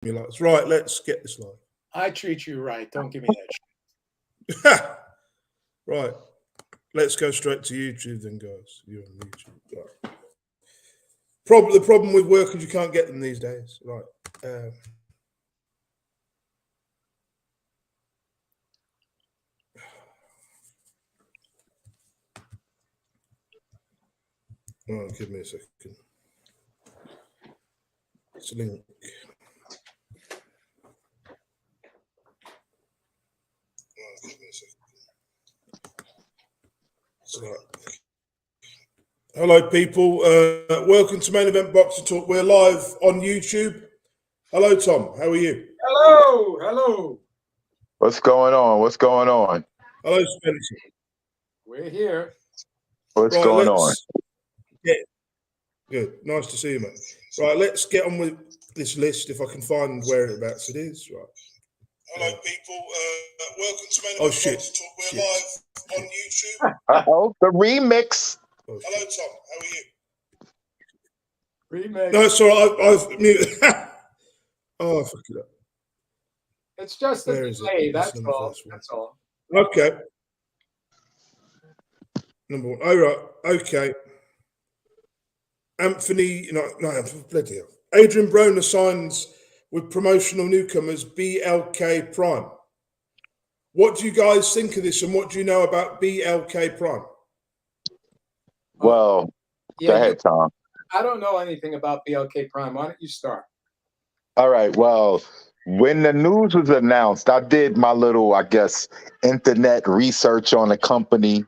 me like, right, let's get this live. I treat you right. Don't give me that shit. Right. Let's go straight to YouTube then, guys. You're on YouTube. Right. The problem with work is you can't get them these days. Right. Oh, give me a second. It's a link. Oh, give me a second. Right. Hello, people. Welcome to Main Event Boxing Talk. We're live on YouTube. Hello, Tom. How are you? Hello. Hello. What's going on? What's going on? Hello, Spencer. We're here. What's going on? Good. Nice to see you, mate. Right, let's get on with this list if I can find whereabouts it is. Right. Hello, people. Welcome to Main Event Boxing Talk. We're live on YouTube. Uh-oh, the remix. Hello, Tom. How are you? Remix. No, it's all right. I've muted. Oh, fuck it up. It's just a delay. That's all. That's all. Okay. Number one. Oh, right. Okay. Anthony, bloody hell. Adrian Broner signs with promotional newcomers BLK Prime. What do you guys think of this, and what do you know about BLK Prime? Well, go ahead, Tom. I don't know anything about BLK Prime. Why don't you start? All right. Well, when the news was announced, I did my little, I guess, internet research on the company.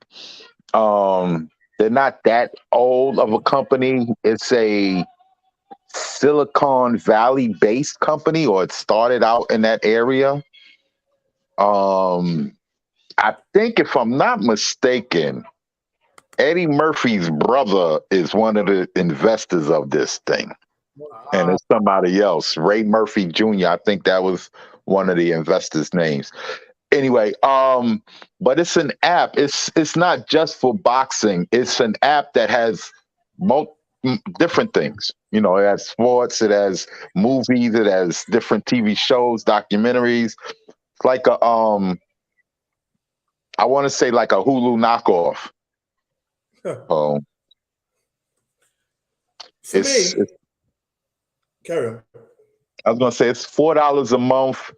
They're not that old of a company. It's a Silicon Valley based company, or it started out in that area. I think, if I'm not mistaken, Eddie Murphy's brother is one of the investors of this thing. And it's somebody else, Ray Murphy Jr. I think that was one of the investors' names. Anyway, but it's an app. It's not just for boxing. It's an app that has different things. You know, it has sports, it has movies, it has different TV shows, documentaries. It's like a I want to say like a Hulu knockoff. For me, carry on. I was gonna say it's $4 a month.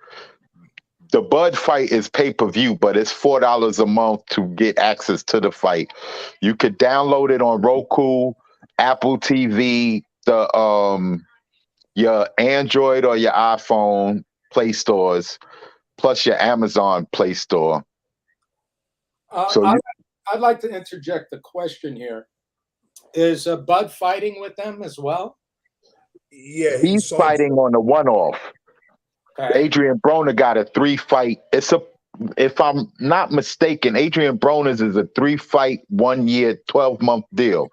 The Bud fight is pay-per-view, but it's $4 a month to get access to the fight. You could download it on Roku, Apple TV, your Android or your iPhone Play stores, plus your Amazon Play Store. I'd like to interject a question here. Is Bud fighting with them as well? Yeah, he's fighting on the one-off. Okay. Adrian Broner got a 3-fight. If I'm not mistaken, Adrian Broner's is a 3-fight, 1-year, 12-month deal.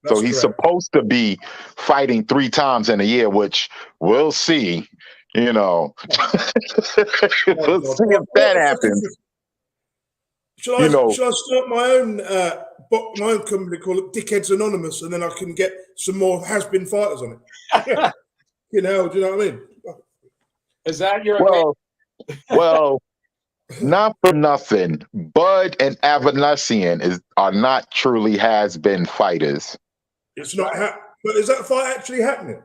That's so he's correct. Supposed to be fighting 3 times in a year, which we'll see. You know, we'll see if that happens. Shall I start my own company, call it Dickheads Anonymous, and then I can get some more has-been fighters on it? You know, do you know what I mean? Is that your well, not for nothing. Bud and Avanesian are not truly has-been fighters. It's not, but is that fight actually happening?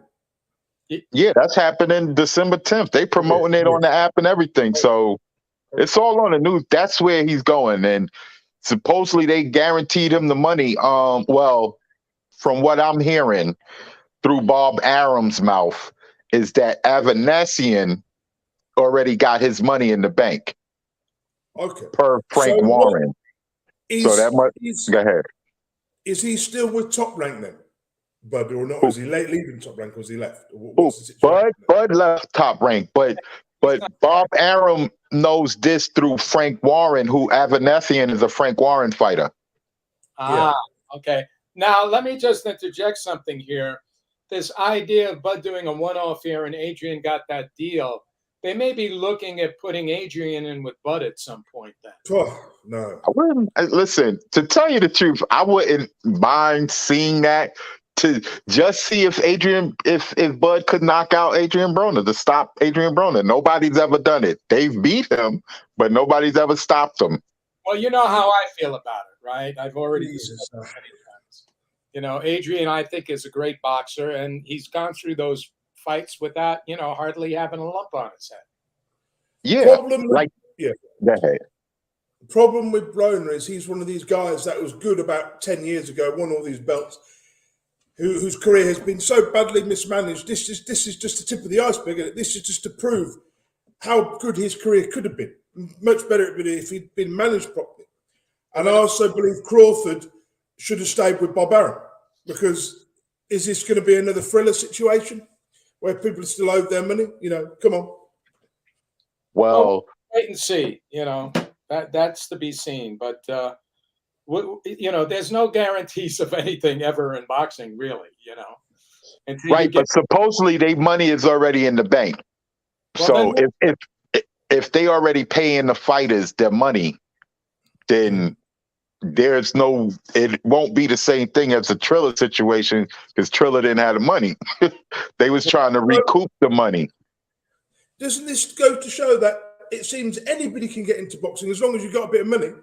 Yeah, that's happening December 10th. They promoting it on the app and everything. So it's all on the news. That's where he's going. And supposedly they guaranteed him the money. Well, from what I'm hearing through Bob Arum's mouth, is that Avanesian already got his money in the bank. Okay. Per Frank Warren. So that much. Go ahead. Is he still with Top Rank then? Bud, or not? Is he leaving Top Rank, or is he left? Bud left Top Rank, but Bob Arum knows this through Frank Warren, who Avanesian is a Frank Warren fighter. Okay. Now let me just interject something here. This idea of Bud doing a one-off here and Adrian got that deal, they may be looking at putting Adrian in with Bud at some point then. Oh, no. I wouldn't, listen, to tell you the truth, I wouldn't mind seeing that. to just see if Bud could knock out Adrian Broner, to stop Adrian Broner. Nobody's ever done it. They've beat him, but nobody's ever stopped him. Well, you know how I feel about it, right? I've already discussed it many times. You know, Adrian, I think, is a great boxer, and he's gone through those fights without, hardly having a lump on his head. Yeah, Go ahead. The problem with Broner is he's one of these guys that was good about 10 years ago, won all these belts, whose career has been so badly mismanaged. This is just the tip of the iceberg, and this is just to prove how good his career could have been. Much better it would be if he'd been managed properly. And I also believe Crawford should have stayed with Bob Arum, because is this going to be another thriller situation where people still owe their money? Come on. Well, wait and see. That's to be seen. But there's no guarantees of anything ever in boxing, really. Right, but supposedly their money is already in the bank. Well, so if they already paying the fighters their money, then it won't be the same thing as the Triller situation, because Triller didn't have the money. They was trying to recoup the money. Doesn't this go to show that it seems anybody can get into boxing as long as you've got a bit of money?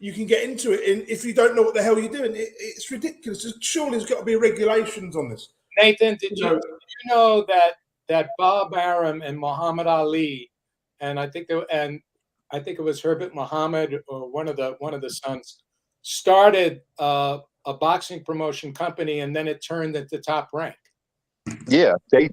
You can get into it, and if you don't know what the hell you're doing, it's ridiculous. Surely there's got to be regulations on this. Nathan, did you know that Bob Arum and Muhammad Ali, and I think it was Herbert Muhammad or one of the sons, started a boxing promotion company, and then it turned into Top Rank. Yeah, they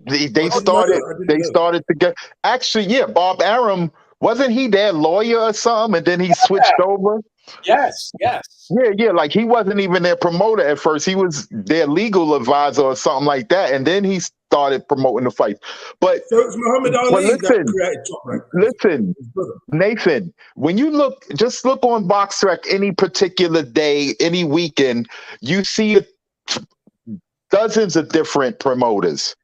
started to get, actually, yeah, Bob Arum, wasn't he their lawyer or something, and then he switched over? Yes. Yeah, like he wasn't even their promoter at first. He was their legal advisor or something like that, and then he started promoting the fights. But so it's Muhammad Ali that created Top Rank. Listen, Nathan, when you look on BoxRec any particular day, any weekend, you see dozens of different promoters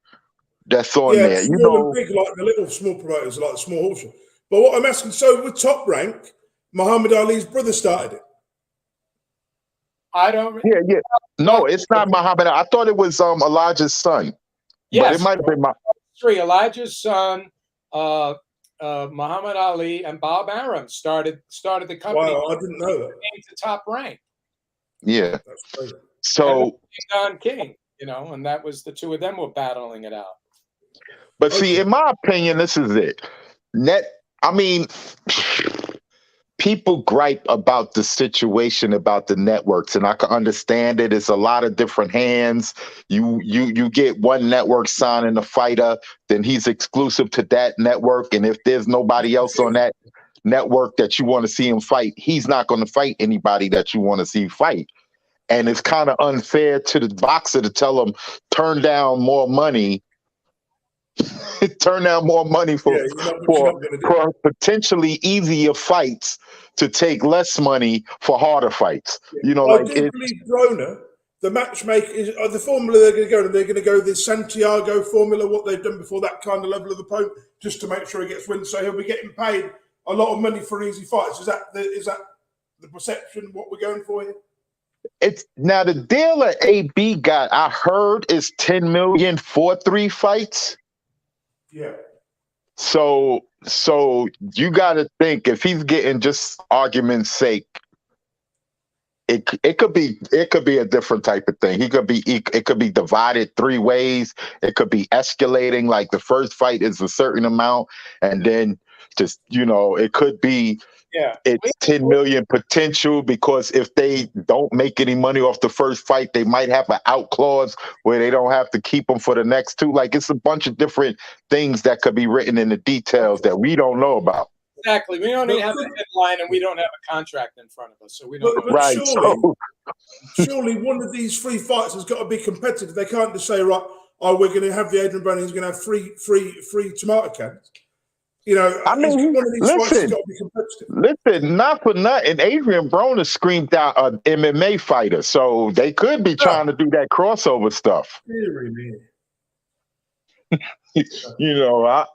that's on there. Small and big, like the little small promoters, like the small horse. But what I'm asking, so with Top Rank, Muhammad Ali's brother started it. I don't. Yeah. No, it's not Muhammad. I thought it was Elijah's son. Yes, but it might have been Elijah's son, Muhammad Ali, and Bob Arum started the company. Wow, I didn't know that. Came to Top Rank. Yeah. That's crazy. So Don King, and that was the two of them were battling it out. But see, in my opinion, this is it. People gripe about the situation about the networks, and I can understand it. It's a lot of different hands. You get one network signing a fighter, then he's exclusive to that network, and if there's nobody else on that network that you want to see him fight, he's not going to fight anybody that you want to see fight. And it's kind of unfair to the boxer to tell him turn down more money. For potentially easier fights to take less money for harder fights. I do believe Broner, the matchmaker, the formula they're going to go the Santiago formula, what they've done before, that kind of level of opponent, just to make sure he gets wins. So he'll be getting paid a lot of money for easy fights. Is that the perception, what we're going for here? It's now the deal that AB got, I heard, is $10 million for 3 fights. Yeah. So you got to think, if he's getting, just argument's sake, it could be a different type of thing. It could be divided 3 ways. It could be escalating, like the first fight is a certain amount, and then just it could be. Yeah, it's 10 million potential, because if they don't make any money off the first fight, they might have an out clause where they don't have to keep them for the next 2. Like, it's a bunch of different things that could be written in the details that we don't know about. Exactly. We don't even have a headline, and we don't have a contract in front of us, so we don't. But right. Surely one of these 3 fights has got to be competitive. They can't just say, right, we're going to have the Adrian Broner, he's going to have free tomato cans. One of these fights has got to be competitive. Listen, not for nothing, Adrian Broner screamed out an MMA fighter, so they could be trying to do that crossover stuff.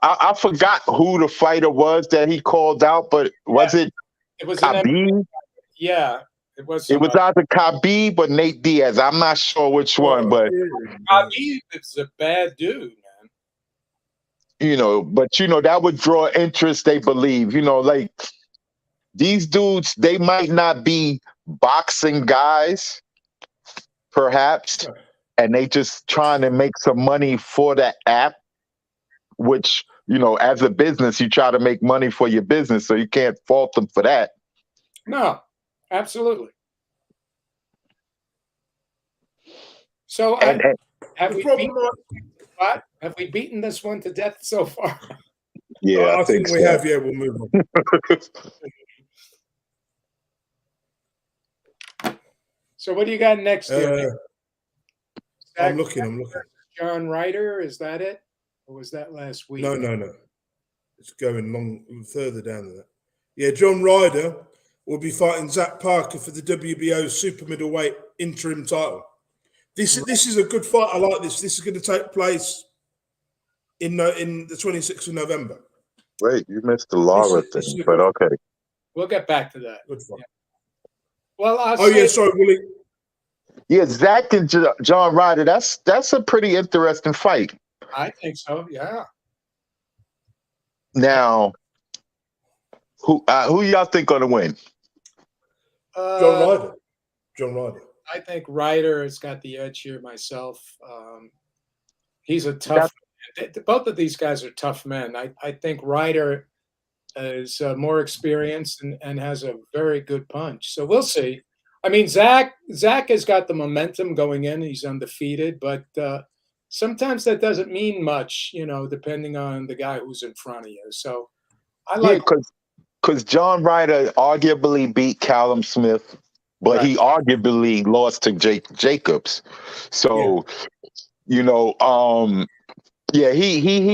I forgot who the fighter was that he called out, but was it? It was Khabib? Yeah, It was It was either Khabib or Nate Diaz. I'm not sure which one, but Khabib is a bad dude, man. But that would draw interest. They believe, like these dudes, they might not be boxing guys, perhaps, and they just trying to make some money for the app, which, as a business, you try to make money for your business, so you can't fault them for that. No, absolutely. So have we beaten this one to death so far? Yeah, I think we have. Yeah, we'll move on. So what do you got next here? I'm looking. John Ryder, is that it? Or was that last week? No. It's going further down than that. Yeah, John Ryder will be fighting Zach Parker for the WBO super middleweight interim title. This is a good fight. I like this. This is going to take place in the 26th of November. Wait, you missed the Lara thing, but okay. We'll get back to that. Good fight. Yeah. Well, sorry, Willie. Yeah, Zach and John Ryder. That's a pretty interesting fight. I think so. Yeah. Now, who y'all think gonna win? John Ryder. I think Ryder has got the edge here myself. He's a tough man. Both of these guys are tough men. I think Ryder is more experienced and has a very good punch. So we'll see. I mean, Zach has got the momentum going in. He's undefeated, but sometimes that doesn't mean much, depending on the guy who's in front of you. So I like because John Ryder arguably beat Callum Smith, but he arguably lost to Jake Jacobs. So, he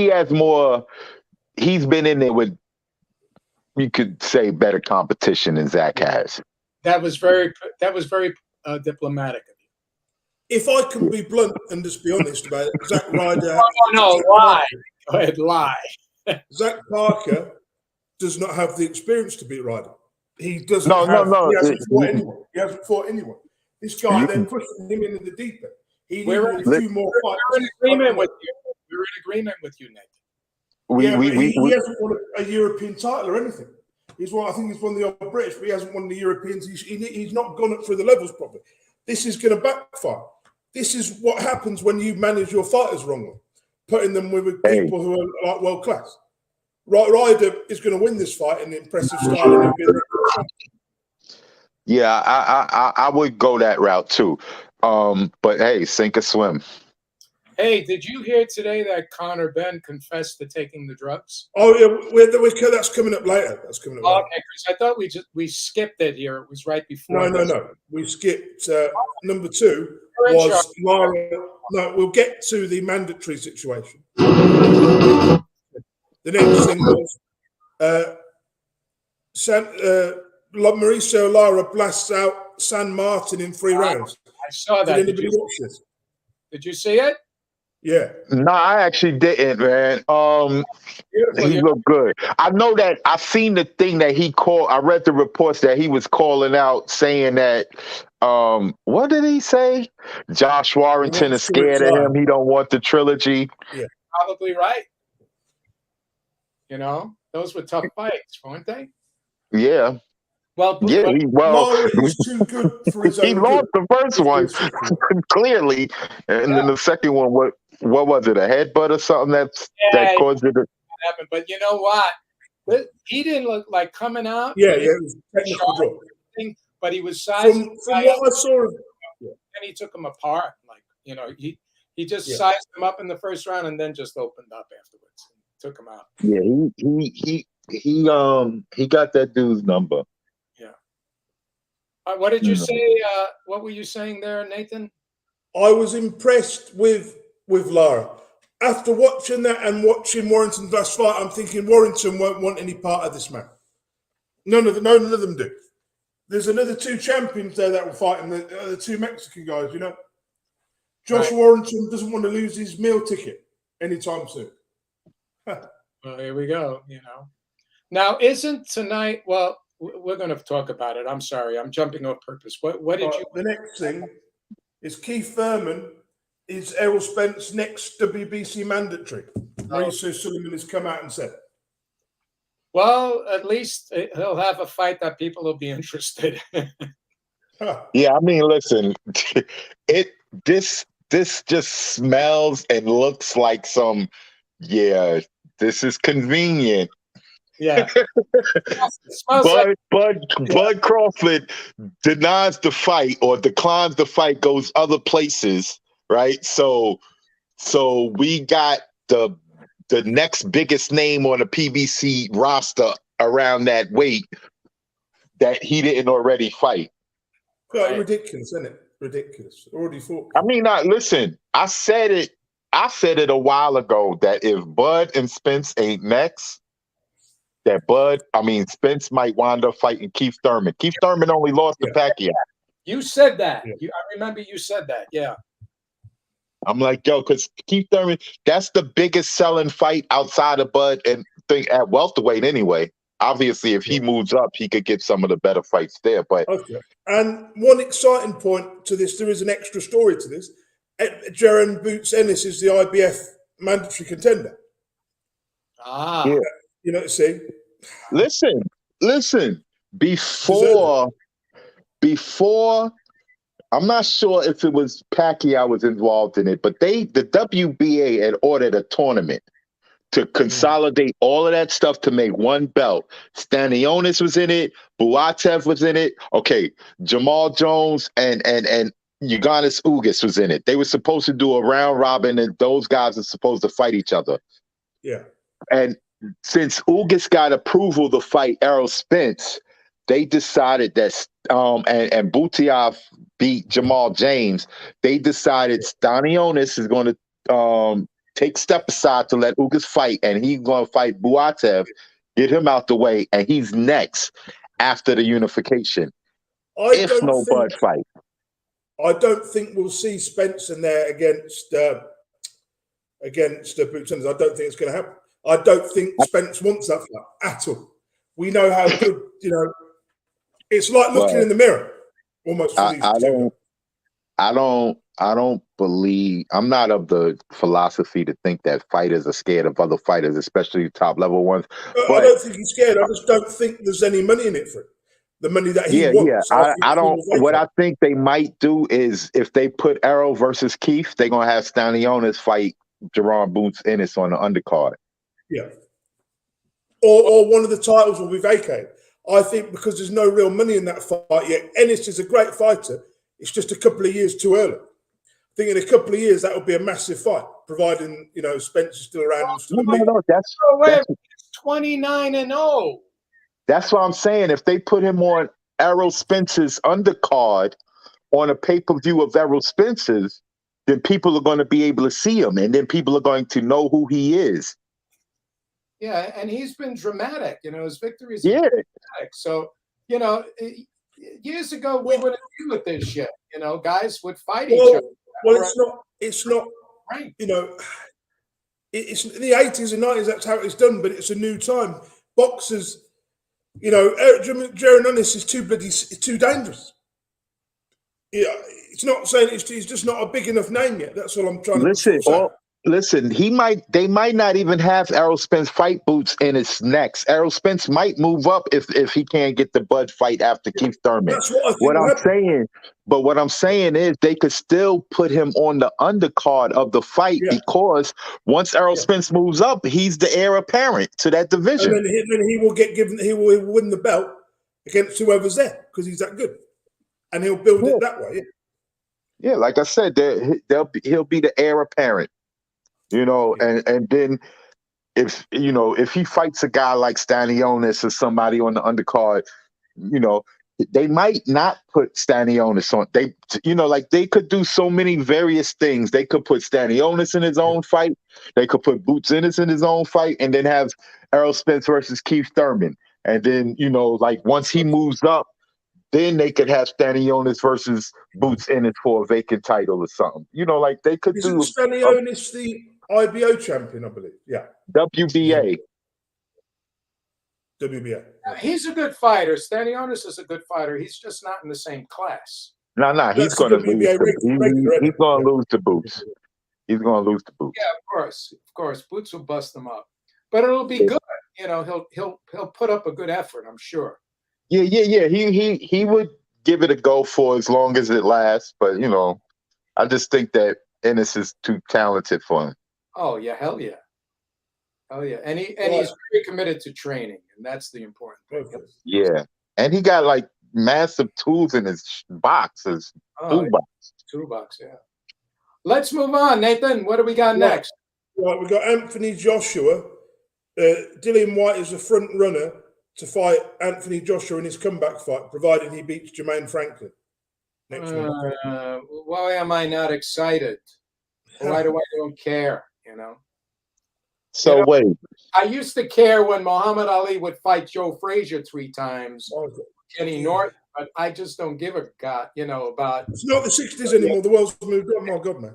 has more. He's been in there with, you could say, better competition than Zach has. That was very diplomatic of you. If I can be blunt and just be honest about it, Zach Ryder. No, lie. Go ahead, lie. Zach Parker does not have the experience to beat Ryder. He doesn't. No. He hasn't fought anyone. This guy then pushing him into the deep end. He needs a few more fights. We're in agreement with you. We're in agreement with you, Nick. He hasn't won a European title or anything. I think he's won the old British, but he hasn't won the Europeans. He's not gone up through the levels properly. This is going to backfire. This is what happens when you manage your fighters wrongly, putting them with people who are like world class. Ryder is going to win this fight in impressive style. Yeah, I would go that route too. But hey, sink or swim. Hey, did you hear today that Coinnor Benn confessed to taking the drugs? Oh yeah, that's coming up later. Okay, Chris, I thought we skipped it here. It was right before. No. We skipped number 2 was Lara. No, we'll get to the mandatory situation. The next thing was Mauricio Lara blasts out San Martin in 3 rounds. I saw that. Did anybody watch this? Did you see it? Yeah. No, I actually didn't, man. He looked good. I know that I've seen the thing that he called. I read the reports that he was calling out, saying that what did he say? Josh Warrington is scared of him. He don't want the trilogy. Yeah. Probably right. Those were tough fights, weren't they? Yeah. Well, he's too good for his own. He lost the first one clearly, and then the second one, what was it? A headbutt or something that caused it? But you know what? He didn't look like coming out. Yeah, it was technical draw. But he was sizing. From what I saw, and he took him apart. He just sized him up in the first round and then just opened up afterwards and took him out. Yeah, he got that dude's number. What did you say? What were you saying there, Nathan? I was impressed with Lara. After watching that and watching Warrington's last fight, I'm thinking Warrington won't want any part of this man. None of them do. There's another 2 champions there that will fight him, the 2 Mexican guys, Josh Warrington doesn't want to lose his meal ticket anytime soon. Well, here we go, Now, isn't tonight, well, we're going to talk about it. I'm sorry, I'm jumping off purpose. What did you? The next thing is Keith Thurman is Errol Spence next WBC mandatory. Mauricio Sullivan has come out and said. Well, at least he'll have a fight that people will be interested. Yeah, I mean, listen, this just smells and looks like some. Yeah, this is convenient. Yeah. Bud Crawford denies the fight or declines the fight, goes other places, right? So we got the next biggest name on the PBC roster around that weight that he didn't already fight. Quite ridiculous, isn't it? Ridiculous. Already fought. I mean, listen, I said it a while ago that if Bud and Spence ain't next, that Spence might wind up fighting Keith Thurman. Keith Thurman only lost to Pacquiao. You said that. Yeah. I remember you said that. Yeah. I'm like, yo, because Keith Thurman, that's the biggest selling fight outside of Bud and thing at welterweight anyway. Obviously, if he moves up, he could get some of the better fights there. But and one exciting point to this, there is an extra story to this. Jaron Boots Ennis is the IBF mandatory contender. Yeah. You know what I'm saying? Listen. Before, I'm not sure if it was Pacquiao was involved in it, but the WBA had ordered a tournament to consolidate all of that stuff to make one belt. Stanionis was in it. Buatev was in it. Okay, Jamal Jones and Uganis Ugas was in it. They were supposed to do a round robin, and those guys are supposed to fight each other. Yeah. And since Ugas got approval to fight Errol Spence, they decided that and Butiev beat Jamal James. They decided Stanionis is going to take step aside to let Ugas fight, and he's going to fight Buatev, get him out the way, and he's next after the unification. If no Bud fight. I don't think we'll see Spence in there against Boots Ennis. I don't think it's going to happen. I don't think Spence wants that fight at all. We know how good, it's like looking in the mirror almost for these two. I don't believe, I'm not of the philosophy to think that fighters are scared of other fighters, especially top level ones. But I don't think he's scared. I just don't think there's any money in it for him. The money that he wants. What I think they might do is if they put Errol versus Keith, they're going to have Stanionis fight Jaron Boots Ennis on the undercard. Yeah. Or one of the titles will be vacated. I think because there's no real money in that fight yet. Ennis is a great fighter. It's just a couple of years too early. I think in a couple of years that will be a massive fight, providing Spence is still around. And still that's 29-0. That's what I'm saying. If they put him on Errol Spence's undercard on a pay-per-view of Errol Spence's, then people are going to be able to see him, and then people are going to know who he is. Yeah, and he's been dramatic. His victories are dramatic. So, years ago we wouldn't deal with this shit. Guys would fight each other. Well, it's not right. It's in the 80s and 90s. That's how it's done. But it's a new time. Boxers, Jaron Ennis is too dangerous. Yeah, it's not saying he's just not a big enough name yet. That's all I'm trying to say. Listen, they might not even have Errol Spence fight Boots Ennis next. Errol Spence might move up if he can't get the Bud fight after Keith Thurman. That's what I'm saying. But what I'm saying is they could still put him on the undercard of the fight because once Errol Spence moves up, he's the heir apparent to that division. And then he will win the belt against whoever's there because he's that good. And he'll build it that way. Yeah, like I said, he'll be the heir apparent. And then if he fights a guy like Stanionis or somebody on the undercard, they might not put Stanionis on. They could do so many various things. They could put Stanionis in his own fight. They could put Boots Ennis in his own fight, and then have Errol Spence versus Keith Thurman. And then once he moves up, then they could have Stanionis versus Boots Ennis for a vacant title or something. They could do. Stanionis the IBO champion, I believe. Yeah. WBA. WBA. He's a good fighter. Stanionis is a good fighter. He's just not in the same class. No, he's That's going the to lose. WBA regular, He's going to lose to Boots. He's going to lose to Boots. Yeah, of course. Boots will bust him up, but it'll be good. You know, he'll put up a good effort, I'm sure. Yeah. He would give it a go for as long as it lasts, but you know, I just think that Ennis is too talented for him. Oh yeah, hell yeah. And he's very committed to training, and that's the important thing. Yeah, and he got like massive tools in his box, toolbox. Yeah. Let's move on, Nathan. What do we got next? Right, we got Anthony Joshua. Dillian White is a front runner to fight Anthony Joshua in his comeback fight, provided he beats Jermaine Franklin next week. Why am I not excited? Why do I don't care? You know. So wait. I used to care when Muhammad Ali would fight Joe Frazier 3 times, Kenny Norton, but I just don't give a god, you know, about. It's not the 60s anymore. The world's moved on. My God, man.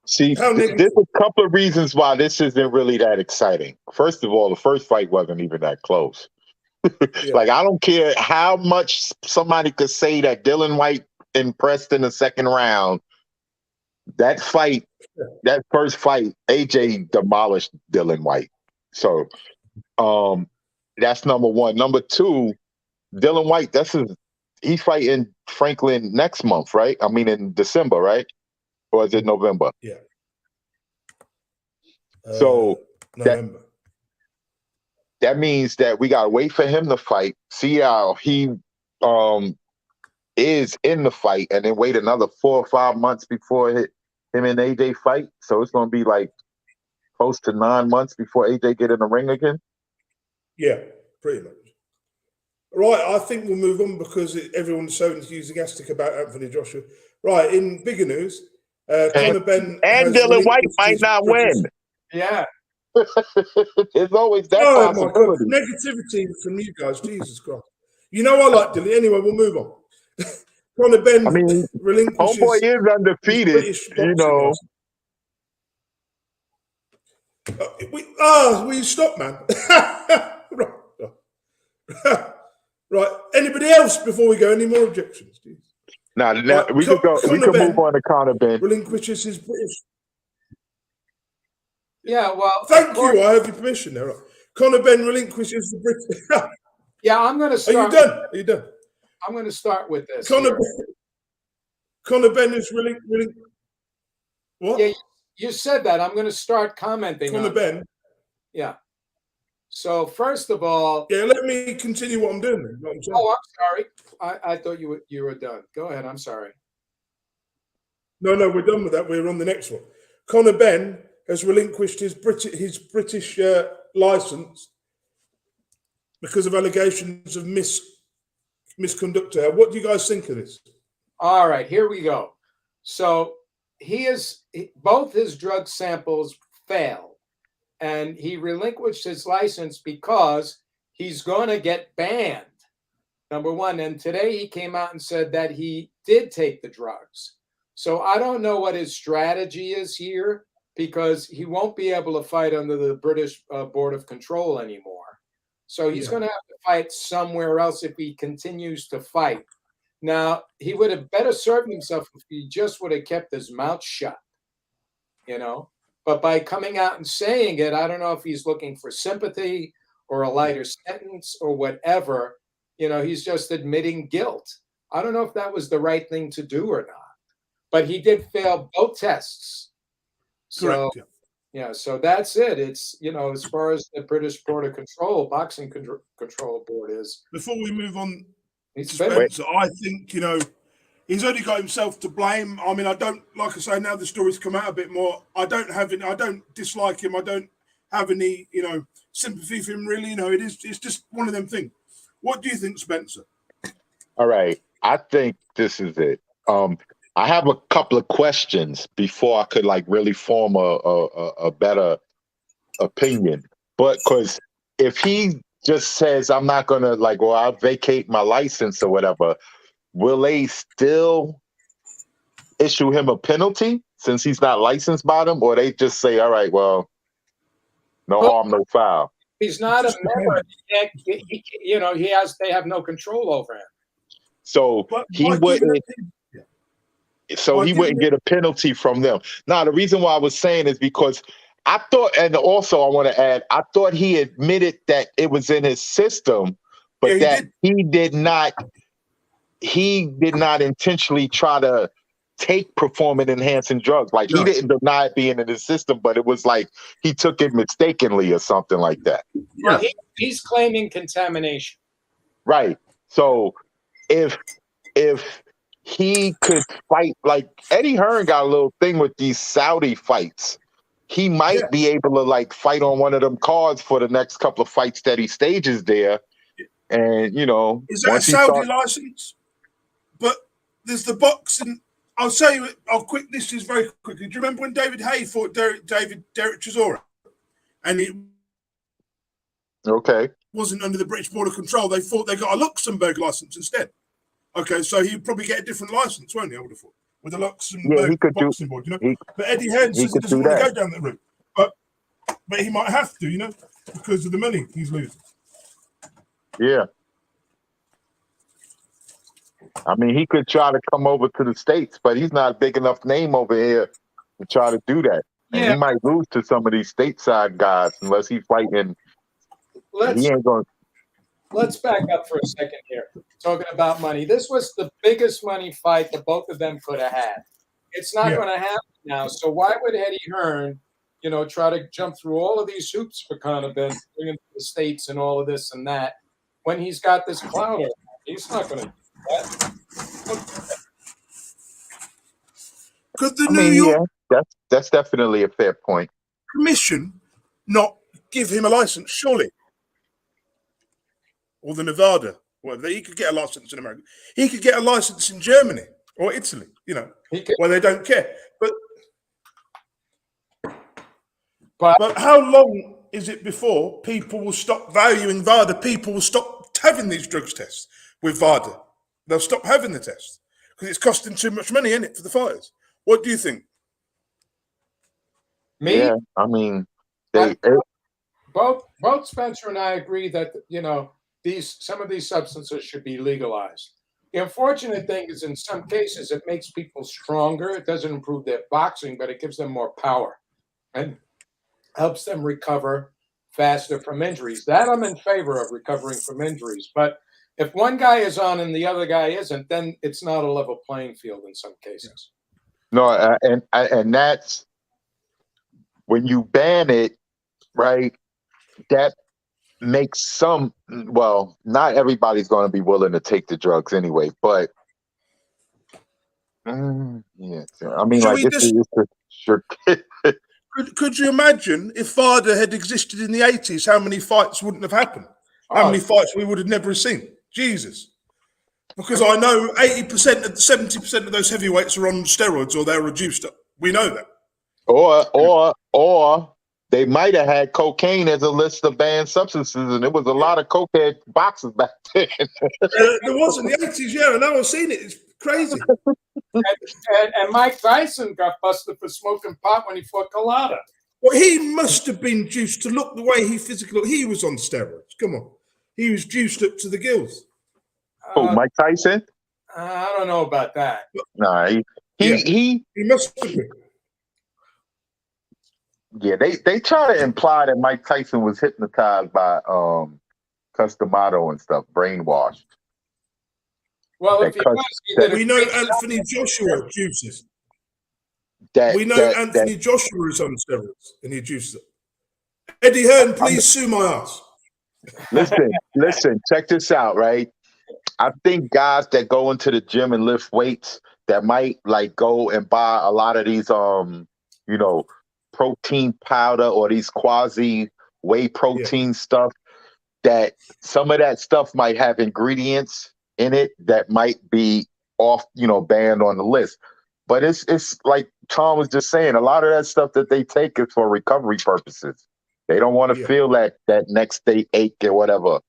See, there's a couple of reasons why this isn't really that exciting. First of all, the first fight wasn't even that close. Like, I don't care how much somebody could say that Dillian White impressed in the second round. That first fight, AJ demolished Dillian White. So that's number one. Number two, Dillian White, he's fighting Franklin next month, right? I mean in December, right? Or is it November? Yeah. So November. That means that we gotta wait for him to fight, see how he is in the fight, and then wait another 4 or 5 months before him and AJ fight. So it's gonna be like close to 9 months before AJ get in the ring again. Yeah, pretty much. Right, I think we'll move on because everyone's so enthusiastic about Anthony Joshua. Right, in bigger news, Coinnor Benn and Dillian White might not win. Yeah. There's always that possibility. My God. Negativity from you guys, Jesus Christ. You know I like Dillian. Anyway, we'll move on. Coinnor Benn relinquishes. Homeboy is undefeated, you know. We stop, man. Right. Anybody else before we go? Any more objections? Now we can go. We can move on to Coinnor Benn. Relinquishes his British. Yeah, well, thank you. I have your permission there. Right. Coinnor Benn relinquishes the British. Yeah, I'm going to start. Are you done? I'm going to start with this. Coinnor Benn is what? Yeah, you said that. I'm going to start commenting. Coinnor Benn. Yeah. So first of all, yeah, let me continue what I'm doing. Then. I'm sorry. I thought you were done. Go ahead. I'm sorry. No, we're done with that. We're on the next one. Coinnor Benn has relinquished his British license because of allegations of misconduct. What do you guys think of this? All right, here we go. So both his drug samples failed, and he relinquished his license because he's going to get banned. Number one, and today he came out and said that he did take the drugs. So I don't know what his strategy is here, because he won't be able to fight under the British Board of Control anymore. So he's going to have to fight somewhere else if he continues to fight. Now, he would have better served himself if he just would have kept his mouth shut, you know. But by coming out and saying it, I don't know if he's looking for sympathy or a lighter sentence or whatever. You know, he's just admitting guilt. I don't know if that was the right thing to do or not. But he did fail both tests. So, correct. Yeah, so that's it. It's, you know, as far as the British Board of Control, Boxing Control Board is. Before we move on to Spencer, I think, you know, he's only got himself to blame. I mean, I don't, like I say, now the story's come out a bit more. I don't dislike him. I don't have any, you know, sympathy for him, really. You know, it's just one of them things. What do you think, Spencer? All right. I think this is it. I have a couple of questions before I could like really form a better opinion. But because if he just says, I'm not going to I'll vacate my license or whatever, will they still issue him a penalty since he's not licensed by them? Or they just say, all right, well, no harm, no foul? he's not a member, they have no control over him. So he wouldn't. So he wouldn't get a penalty from them. Now, the reason why I was saying is because I thought, and also I want to add, I thought he admitted that it was in his system, but he did not intentionally try to take performance enhancing drugs. Like he didn't deny it being in his system, but it was like he took it mistakenly or something like that. Well, he's claiming contamination. Right. So if he could fight, like Eddie Hearn got a little thing with these Saudi fights. He might be able to like fight on one of them cards for the next couple of fights that he stages there. And is that a Saudi license? But there's the boxing. I'll say this is very quickly. Do you remember when David Haye fought Derek Chisora? And it wasn't under the British border control. They thought they got a Luxembourg license instead. Okay, so he'd probably get a different license, won't he? I would have thought with the Luxembourg boxing board, but Eddie Hearn says he doesn't want to go down that route, but he might have to, because of the money he's losing. Yeah, I mean, he could try to come over to the States, but he's not a big enough name over here to try to do that. And he might lose to some of these stateside guys unless he's fighting. He ain't going. Let's back up for a second here. Talking about money. This was the biggest money fight that both of them could have had. It's not going to happen now. So why would Eddie Hearn, try to jump through all of these hoops for Coinnor, bring him to the States and all of this and that, when he's got this clout? He's not going to do that. Could the New York that's definitely a fair point. Commission not give him a license, surely? Or the Nevada, whatever. He could get a license in America. He could get a license in Germany or Italy, where they don't care. But how long is it before people will stop valuing VADA? People will stop having these drugs tests with VADA. They'll stop having the test because it's costing too much money, isn't it, for the fighters? What do you think? Me? Yeah, I mean, both Spencer and I agree that some of these substances should be legalized. The unfortunate thing is, in some cases, it makes people stronger. It doesn't improve their boxing, but it gives them more power and helps them recover faster from injuries. That I'm in favor of, recovering from injuries. But if one guy is on and the other guy isn't, then it's not a level playing field in some cases. No, and that's when you ban it, right? That makes some. Well, not everybody's going to be willing to take the drugs anyway, but I mean, Could you imagine if VADA had existed in the 80s, how many fights wouldn't have happened? How many fights we would have never seen? Jesus. Because I know 80%, 70% of those heavyweights are on steroids or they're reduced. We know that. Or they might have had cocaine as a list of banned substances, and there was a lot of cokehead boxers back then. There was in the 80s, yeah, and I've seen it. It's crazy. and Mike Tyson got busted for smoking pot when he fought Collada. Well, he must have been juiced to look the way he physically looked. He was on steroids. Come on. He was juiced up to the gills. Mike Tyson? I don't know about that. Nah, he must have been. Yeah, they try to imply that Mike Tyson was hypnotized by Customato and stuff, brainwashed. Well, if he was, we know Anthony Joshua juices. Anthony Joshua is on steroids and he juices it. Eddie Hearn, please sue my ass. Listen, check this out, right? I think guys that go into the gym and lift weights that might like go and buy a lot of these protein powder or these quasi whey protein stuff, that some of that stuff might have ingredients in it that might be off, banned on the list. But it's like Tom was just saying, a lot of that stuff that they take is for recovery purposes. They don't want to feel that next day ache or whatever.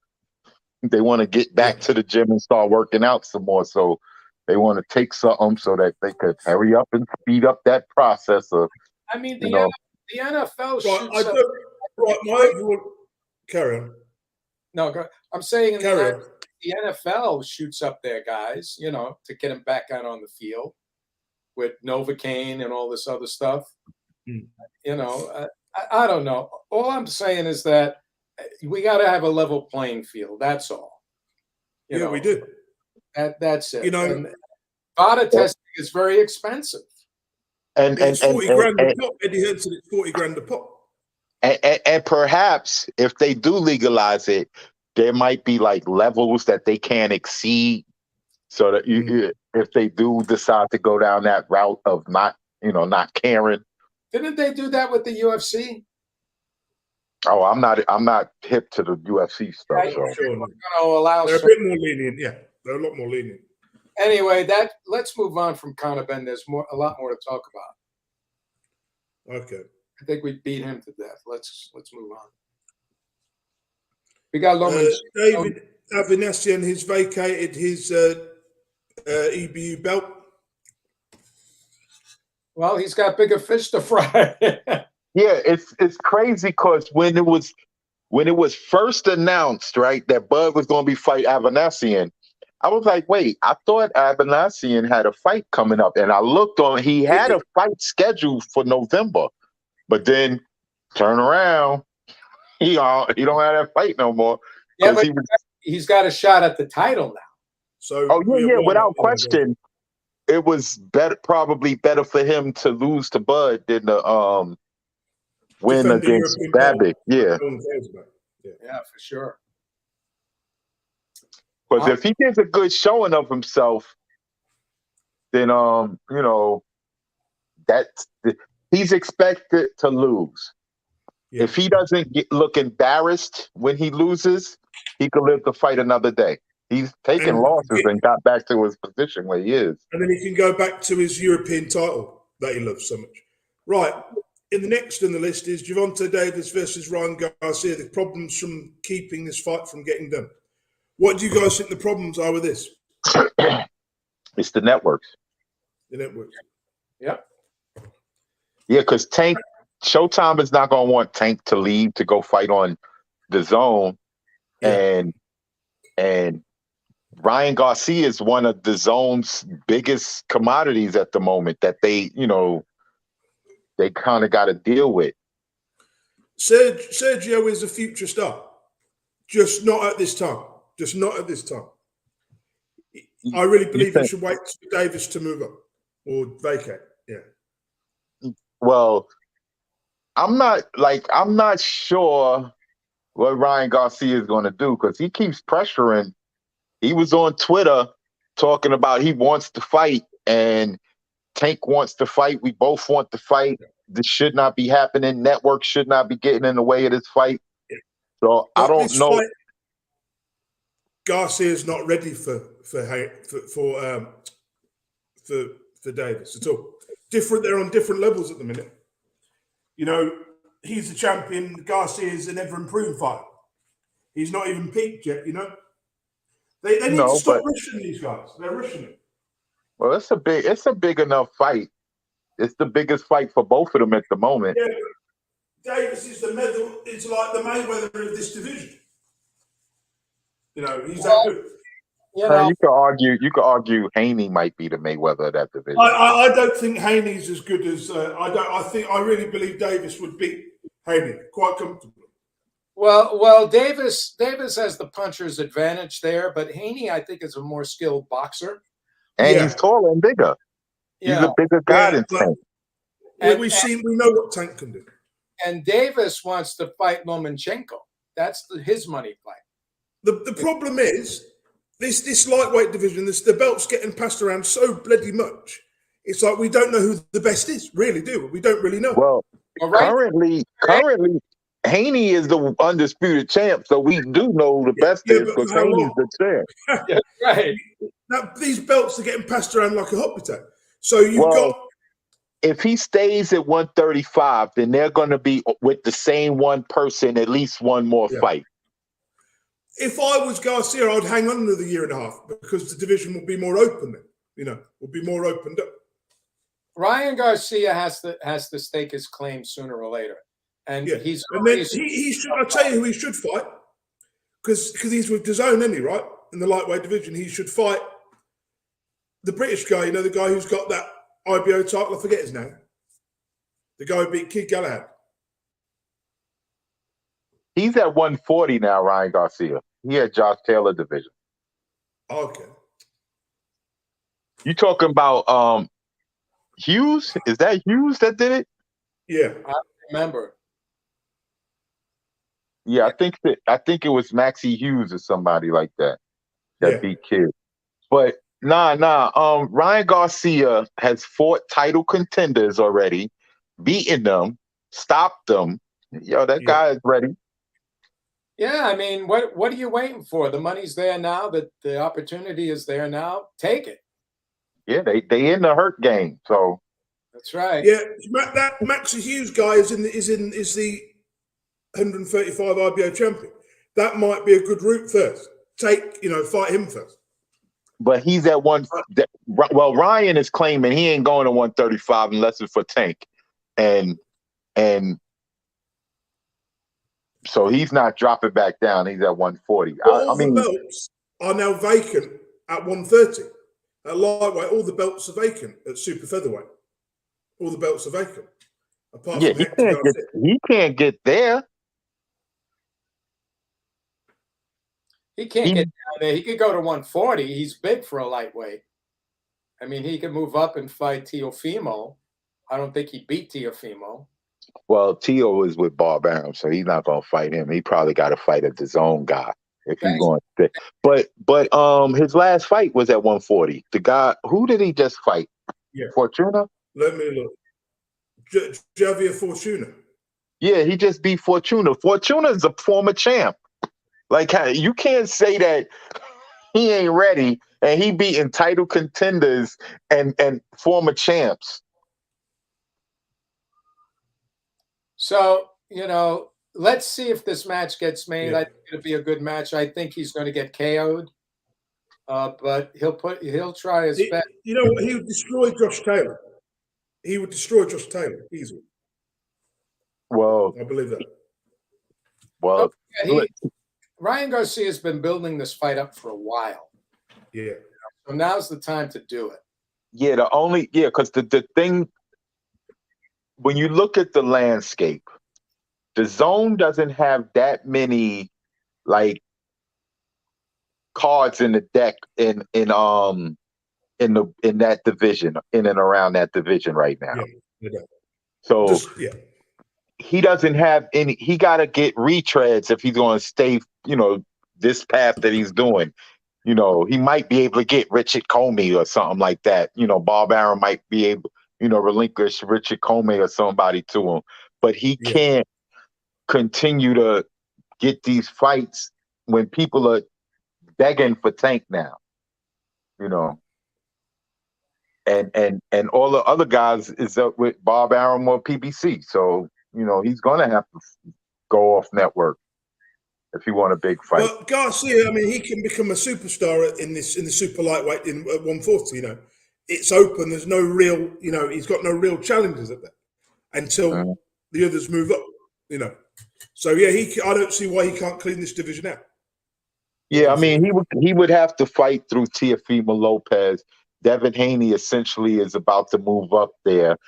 They want to get back to the gym and start working out some more. So they want to take something so that they could hurry up and speed up that process of, I mean, the NFL shoots up. My overall Carry on. No, I'm saying in Carry on. the NFL shoots up their guys, you know, to get them back out on the field with Novocaine and all this other stuff. Mm. You know, I don't know. All I'm saying is that we got to have a level playing field. That's all. You know, we do. That's it. You know, and VADA testing is very expensive. And it's 40 grand a pop. Eddie Hearn said it's 40 grand a pop. And perhaps if they do legalize it, there might be like levels that they can't exceed, so that if they do decide to go down that route of not caring. Didn't they do that with the UFC? Oh, I'm not hip to the UFC stuff. Yeah, so. Sure. Going to allow. They're a bit more lenient. Yeah, they're a lot more lenient. Anyway, let's move on from Conor Benn. There's a lot more to talk about. Okay. I think we beat him to death. Let's move on. We got Loman. David Avanesian has vacated his EBU belt. Well, he's got bigger fish to fry. Yeah, it's crazy because when it was first announced, right, that Bud was going to be fight Avanesian, I was like, wait, I thought Avanesian had a fight coming up, and I looked on. He had a fight scheduled for November. But then turn around, he don't have that fight no more. Yeah, but he's got a shot at the title now. So without question, it was probably better for him to lose to Bud than to win against Babbitt. Yeah, for sure. Because if he gives a good showing of himself, then he's expected to lose. Yeah. If he doesn't look embarrassed when he loses, he could live to fight another day. He's taken losses and got back to his position where he is. And then he can go back to his European title that he loves so much. Right. In the next on the list is Gervonta Davis versus Ryan Garcia. The problems from keeping this fight from getting done. What do you guys think the problems are with this? It's the networks. The networks. Yep. Yeah, because Showtime is not going to want Tank to leave to go fight on the Zone, and Ryan Garcia is one of the Zone's biggest commodities at the moment that they kind of got to deal with. Sergio is a future star, just not at this time. Just not at this time. I really believe you should wait for Davis to move up or vacate. Yeah. Well, I'm not sure what Ryan Garcia is going to do because he keeps pressuring. He was on Twitter talking about he wants to fight and Tank wants to fight. We both want to fight. This should not be happening. Network should not be getting in the way of this fight. So I don't know. Garcia's not ready for Davis at all. They're on different levels at the minute. You know, he's the champion. Garcia's an ever-improving fighter. He's not even peaked yet. You know, they need to stop rushing these guys. They're rushing it. Well, it's a big enough fight. It's the biggest fight for both of them at the moment. Yeah, Davis is it's like the Mayweather of this division. You know, he's that good. You could argue Haney might be the Mayweather of that division. I don't think Haney's as good as I really believe Davis would beat Haney quite comfortably. Well, Davis has the puncher's advantage there, but Haney I think is a more skilled boxer. And he's taller and bigger. He's a bigger guy than Tank. We know what Tank can do. And Davis wants to fight Lomachenko. That's his money fight. The problem is this lightweight division. The belt's getting passed around so bloody much. It's like we don't know who the best is. Really, do we? We don't really know. Well, currently, Haney is the undisputed champ, so we do know the best is because Haney's the champ. Yeah, right. Now these belts are getting passed around like a hot potato. So you've got. If he stays at 135, then they're going to be with the same one person at least one more fight. If I was Garcia, I'd hang on another year and a half because the division will be more open then. You know, will be more opened up. Ryan Garcia has to stake his claim sooner or later. And Yeah. he's And then already he should. I'll tell you who he should fight because he's with DAZN, isn't he? Right in the lightweight division, he should fight the British guy. You know, the guy who's got that IBO title. I forget his name. The guy who beat Kid Galahad. He's at 140 now, Ryan Garcia. He had Josh Taylor division. Okay. You talking about Hughes? Is that Hughes that did it? Yeah. I remember. Yeah, I think it was Maxie Hughes or somebody like that beat Kid. But nah. Ryan Garcia has fought title contenders already, beaten them, stopped them. Yo, that guy is ready. Yeah, I mean, what are you waiting for? The money's there now. The opportunity is there now. Take it. Yeah, they in the hurt game. So that's right. Yeah, that Maxie Hughes guy is the 135 IBO champion. That might be a good route first. Fight him first. But he's at one. Well, Ryan is claiming he ain't going to 135 unless it's for Tank, and so he's not dropping back down. He's at 140. All the belts are now vacant at 130. At lightweight, all the belts are vacant. At super featherweight, all the belts are vacant. Apart from he can't get there. He can't get down there. He could go to 140. He's big for a lightweight. I mean, he could move up and fight Teofimo. I don't think he beat Teofimo. Well, Teo is with Bob Arum, so he's not going to fight him. He probably got to fight a DAZN guy if he's going to. But his last fight was at 140. The guy, who did he just fight? Yeah. Fortuna? Let me look. Javier Fortuna. Yeah, he just beat Fortuna. Fortuna is a former champ. Like, you can't say that he ain't ready and he beating title contenders and former champs. So, let's see if this match gets made. I think it'll be a good match. I think he's going to get KO'd, but he'll try his best. You know what? He would destroy Josh Taylor. He would destroy Josh Taylor easily. Well, I believe that. Well, Ryan Garcia's been building this fight up for a while. Yeah. So now's the time to do it. Yeah, because the thing, when you look at the landscape, DAZN doesn't have that many cards in the deck in that division, in and around that division right now. Yeah. So he doesn't have any. He got to get retreads if he's going to stay, this path that he's doing. He might be able to get Richard Comey or something like that. Bob Arum might be able, relinquish Richard Comey or somebody to him, but he can't continue to get these fights when people are begging for Tank now. And all the other guys is up with Bob Arum or PBC. So, he's going to have to go off network if he want a big fight. But Garcia, I mean, he can become a superstar in the super lightweight at 140. It's open. There's no real, he's got no real challenges at that until the others move up. So I don't see why he can't clean this division out. Yeah, I mean, he would have to fight through Teofimo Lopez. Devin Haney essentially is about to move up there.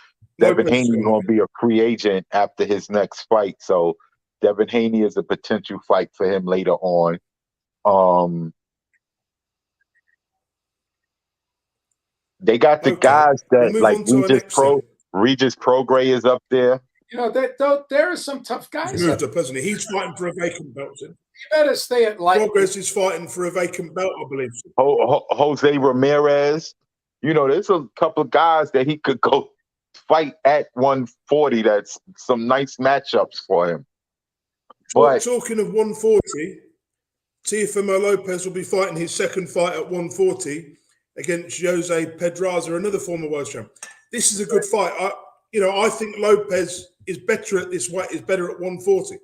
Devin Haney is going to be a free agent after his next fight, so Devin Haney is a potential fight for him later on. They got the guys that Regis Prograis is up there. There are some tough guys. He's moved up, hasn't he? He's fighting for a vacant belt. You better stay at light. Prograis is fighting for a vacant belt, I believe. Jose Ramirez. There's a couple of guys that he could go fight at 140. That's some nice matchups for him. But talking of 140, Teofimo Lopez will be fighting his second fight at 140 against Jose Pedraza, another former world champion. This is a good fight. I think Lopez is better at this weight. Is better at 140,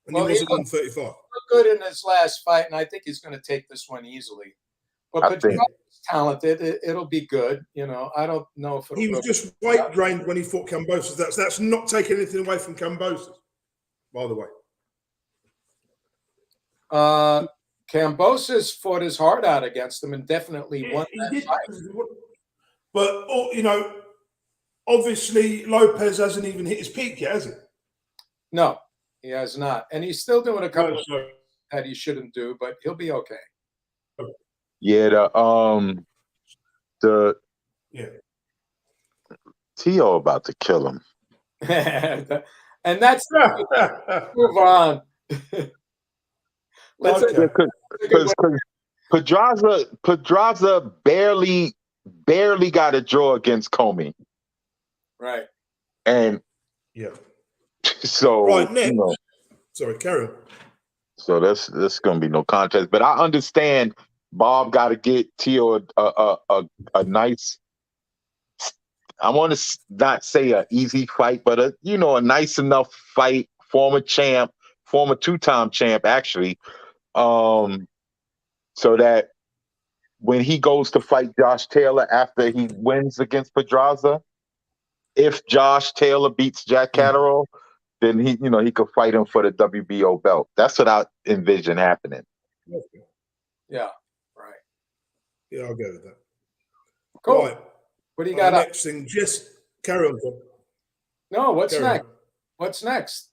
and he was at 135. Looked good in his last fight, and I think he's going to take this one easily. But I Pedraza's think talented. It'll be good. You know, I don't know if it'll He was go just weight drained when he fought Cambosos. That's not taking anything away from Cambosos, by the way. Cambosos fought his heart out against him and definitely won He that did, fight. but you know, obviously Lopez hasn't even hit his peak yet, has he? No, he has not, and he's still doing a couple No, of so- that he shouldn't do, but he'll be okay. yeah, the Yeah. Tio about to kill him. And that's move on. Let's Okay. Because Pedraza barely got a draw against Comey, right. and Yeah. so Right, next. you know, Sorry, carry on. so that's gonna be no contest. But I understand Bob got to get Tio a nice. I want to not say an easy fight, but a nice enough fight. Former champ, former two-time champ, actually. So that when he goes to fight Josh Taylor after he wins against Pedraza, if Josh Taylor beats Jack Catterall, then he could fight him for the WBO belt. That's what I envision happening. Yeah, right. Yeah, I'll go with that. Cool. Right. What do you got? Next thing, just carry on. Tom. No, what's Carry next? on. What's next?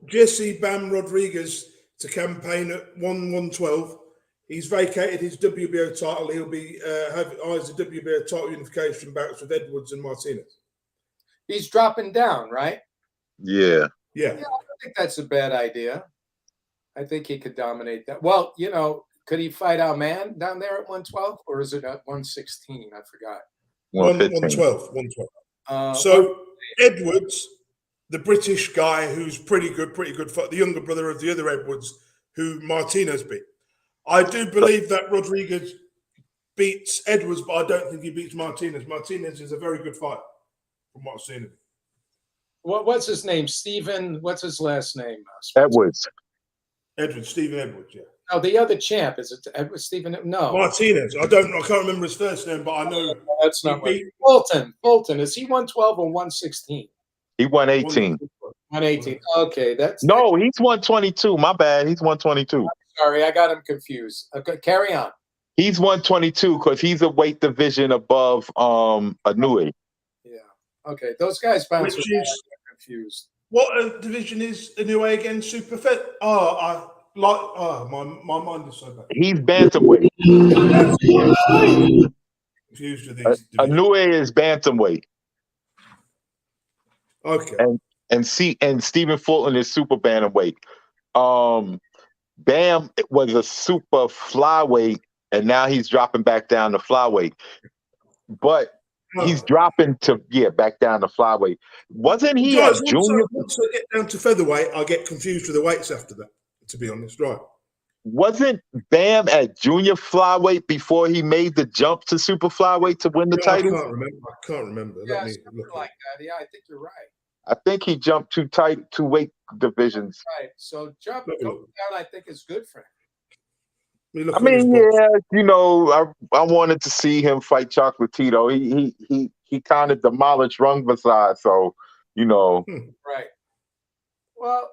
Jesse Bam Rodriguez to campaign at 112. He's vacated his WBO title. He'll be have eyes the WBO title unification bouts with Edwards and Martinez. He's dropping down, right? Yeah. Yeah. I don't think that's a bad idea. I think he could dominate that. Well, could he fight our man down there at 112, or is it at 116? I forgot. 115. 112. So Edwards, the British guy who's pretty good fight, the younger brother of the other Edwards, who Martinez beat. I do believe that Rodriguez beats Edwards, but I don't think he beats Martinez. Martinez is a very good fighter, from what I've seen of him. What's his name? Stephen. What's his last name? Edwards. Stephen Edwards, yeah. No, the other champ, is it Edward Stephen? No, Martinez. I can't remember his first name, but I know that's not right. Fulton. Is he 112 or 116? He won 18. 118. Okay, No, he's 122. My bad. He's 122. Sorry, I got him confused. Okay, carry on. He's 122 because he's a weight division above Anui. Yeah. Okay, those guys bounce. Which is confused. What division is Anyway again? Super fit. My mind is so bad. He's bantamweight. Confused with these. Anui is bantamweight. Okay. And Stephen Fulton is super bantamweight. Bam was a super flyweight, and now he's dropping back down to flyweight. But he's dropping back down to flyweight. Wasn't he a junior? Once I get down to featherweight, I get confused with the weights after that, to be honest, right? Wasn't Bam at junior flyweight before he made the jump to super flyweight to win the title? I can't remember. Yeah, Let me look like that. Yeah, I think you're right. I think he jumped two weight divisions. Right. So going down, I think is good for him. I mean, yeah, I wanted to see him fight Chocolatito. He kind of demolished Rungvisai, so Right. Well,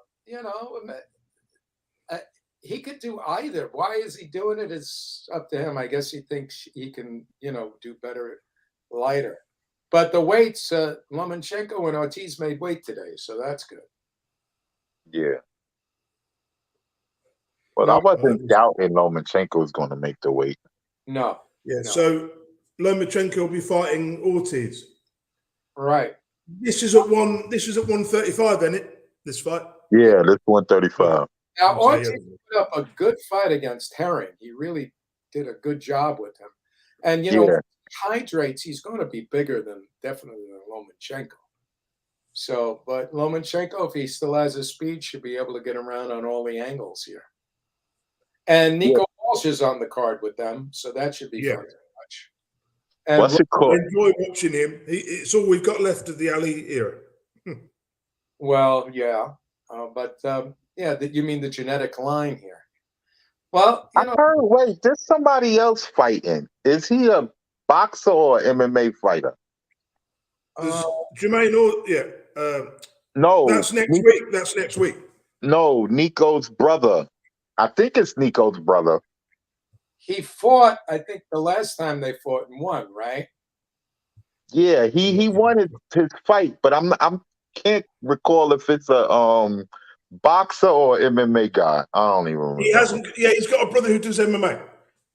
he could do either. Why is he doing it? It's up to him. I guess he thinks he can, do better lighter. But the weights, Lomachenko and Ortiz made weight today, so that's good. Yeah. But I wasn't doubting Lomachenko was going to make the weight. No. Yeah. No. So Lomachenko will be fighting Ortiz. Right. This is at 135, isn't it? This fight. Yeah, this 135. Now Ortiz put up a good fight against Herring. He really did a good job with him, and hydrates. He's going to be bigger than Lomachenko. So, but Lomachenko, if he still has his speed, should be able to get around on all the angles here. And Nico Walsh is on the card with them, so that should be fun to watch. And what's it called? I enjoy watching him. It's all we've got left of the Ali era. Well, yeah, but you mean the genetic line here? Well, I heard. Wait, there's somebody else fighting. Is he a boxer or MMA fighter? There's Jermaine, No, that's next week. That's next week. No, Nico's brother. I think it's Nico's brother. he fought, I think the last time they fought and won, right? Yeah, he won his fight, but I'm can't recall if it's a boxer or MMA guy. I don't even remember. He hasn't. Yeah, he's got a brother who does MMA,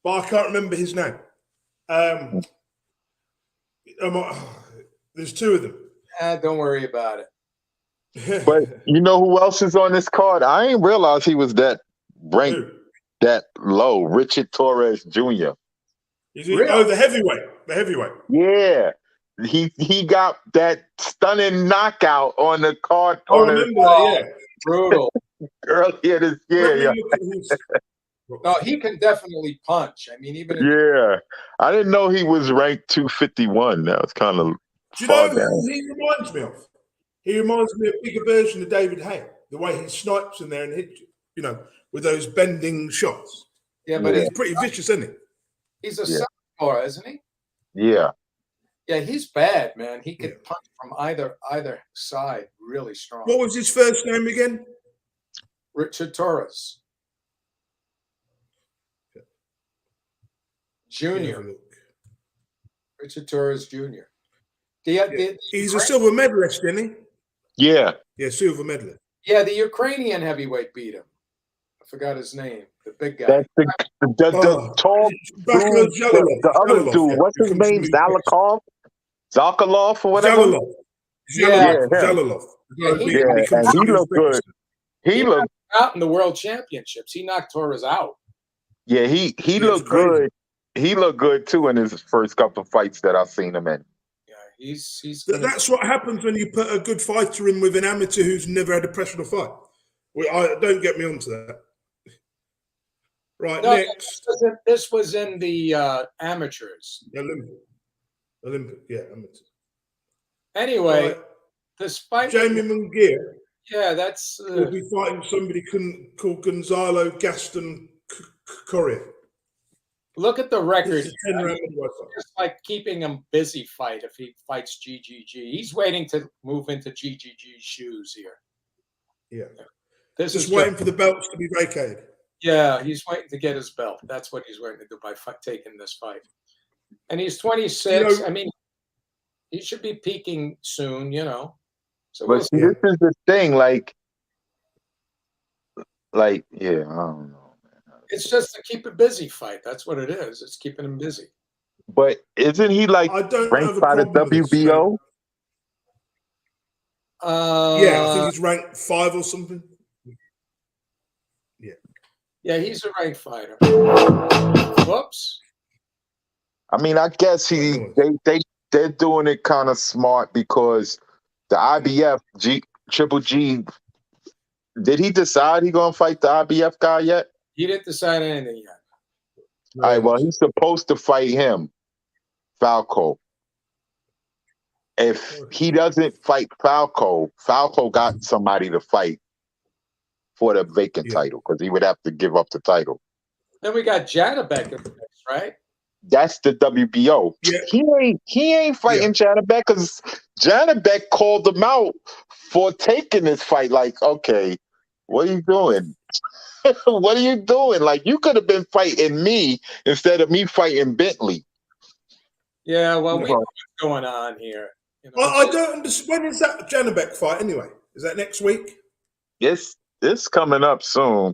but I can't remember his name. There's two of them. Don't worry about it. But you know who else is on this card? I ain't realized he was that ranked that low. Richard Torres Jr. Really? Oh, the heavyweight. The heavyweight. Yeah. He got that stunning knockout on the card. I remember that, yeah. Brutal. Earlier this year, yeah. No, he can definitely punch. I mean, even I didn't know he was ranked 251. That was kind of. Do you know who he reminds me of? He reminds me of a bigger version of David Hay. The way he snipes in there and hits you, with those bending shots. Yeah, but he's pretty vicious, isn't he? He's a southpaw, isn't he? Yeah. Yeah, he's bad, man. He can punch from either side really strong. What was his first name again? Richard Torres Jr. Richard Torres Jr. He's a silver medalist, isn't he? Yeah. Yeah, silver medalist. Yeah, the Ukrainian heavyweight beat him. I forgot his name. The big guy. That's the tall dude, the other dude. What's his name? Zakalov or whatever? Zakalov. And he looked good. He looked out in the world championships. He knocked Torres out. Yeah, he looked good. He looked good too in his first couple of fights that I've seen him in. Yeah, that's what happens when you put a good fighter in with an amateur who's never had a professional fight. Don't get me onto that. Right, no, next. This was in the amateurs. Olympic, yeah, amateurs. Anyway, this fight. Jamie Munguia. Yeah, that's. Will be fighting somebody called Gonzalo Gaston Correa. Look at the record. Just like keeping him busy fight if he fights GGG. He's waiting to move into GGG's shoes here. Yeah. This is waiting for the belts to be vacated. Yeah, he's waiting to get his belt. That's what he's waiting to do by taking this fight. And he's 26. I mean, he should be peaking soon, So but see, this is the thing, like, I don't know. It's just to keep a busy fight. That's what it is. It's keeping him busy. But isn't he ranked by the WBO? I think he's ranked 5 or something. Yeah. Yeah, he's a ranked fighter. Whoops. I mean, I guess they're doing it kind of smart because the IBF Triple G. Did he decide he's gonna fight the IBF guy yet? He didn't decide anything yet. All right, well, he's supposed to fight him, Falco. If he doesn't fight Falco got somebody to fight for the vacant title because he would have to give up the title. Then we got Janabek in the mix, right? That's the WBO. Yeah. He ain't fighting Janabek because Janabek called him out for taking this fight. Like, okay, what are you doing? What are you doing? Like, you could have been fighting me instead of me fighting Bentley. Yeah, well, we know what's going on here. I don't understand. When is that Janabek fight anyway? Is that next week? It's coming up soon.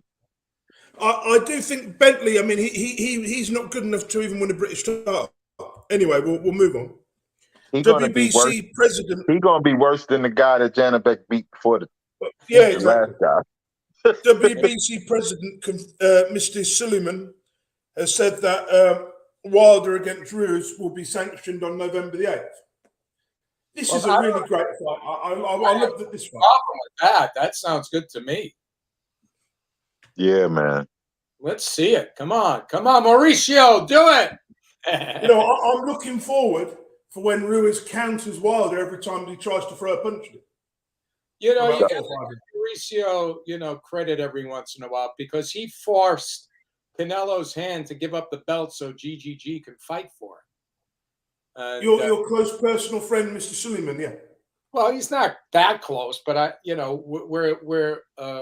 I do think Bentley. I mean, he's not good enough to even win a British title. Anyway, we'll move on. WBC president. He's gonna be worse than the guy that Janabek beat before the last guy. WBC president, Mr. Suleiman, has said that Wilder against Ruiz will be sanctioned on November the 8th. This is a really great fight. I love this fight. That sounds good to me. Yeah, man. Let's see it. Come on, Mauricio, do it. I'm looking forward for when Ruiz counters Wilder every time he tries to throw a punch at him. You got Mauricio, credit every once in a while because he forced Canelo's hand to give up the belt so GGG can fight for it. And, your close personal friend, Mr. Suleiman, yeah. well, he's not that close, but we're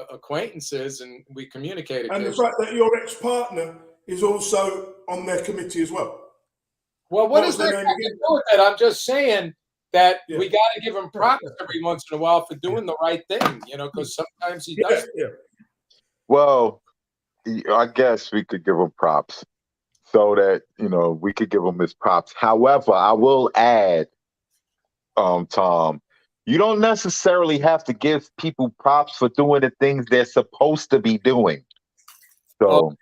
acquaintances and we communicate. And the fact that your ex-partner is also on their committee as well. Well, what does that have to do with it? I'm just saying that we got to give him props every once in a while for doing the right thing, because sometimes he does. Yeah. Well, I guess we could give him props so that, we could give him his props. However, I will add, Tom, you don't necessarily have to give people props for doing the things they're supposed to be doing. So. Okay.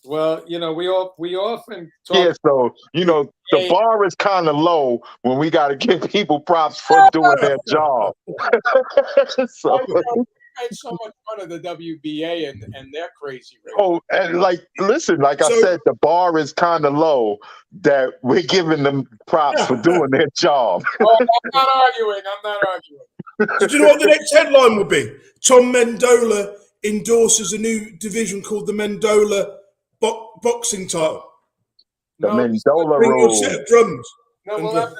Well, we often talk. Yeah, so the bar is kind of low when we got to give people props for doing their job. So. I made so much fun of the WBA and their crazy race. Oh, and listen, I said, the bar is kind of low that we're giving them props for doing their job. Oh, I'm not arguing. Did you know what the next headline will be? Tom Mendola endorses a new division called the Mendola boxing title. The Mendola Bring your rules. set of drums. No, we'll have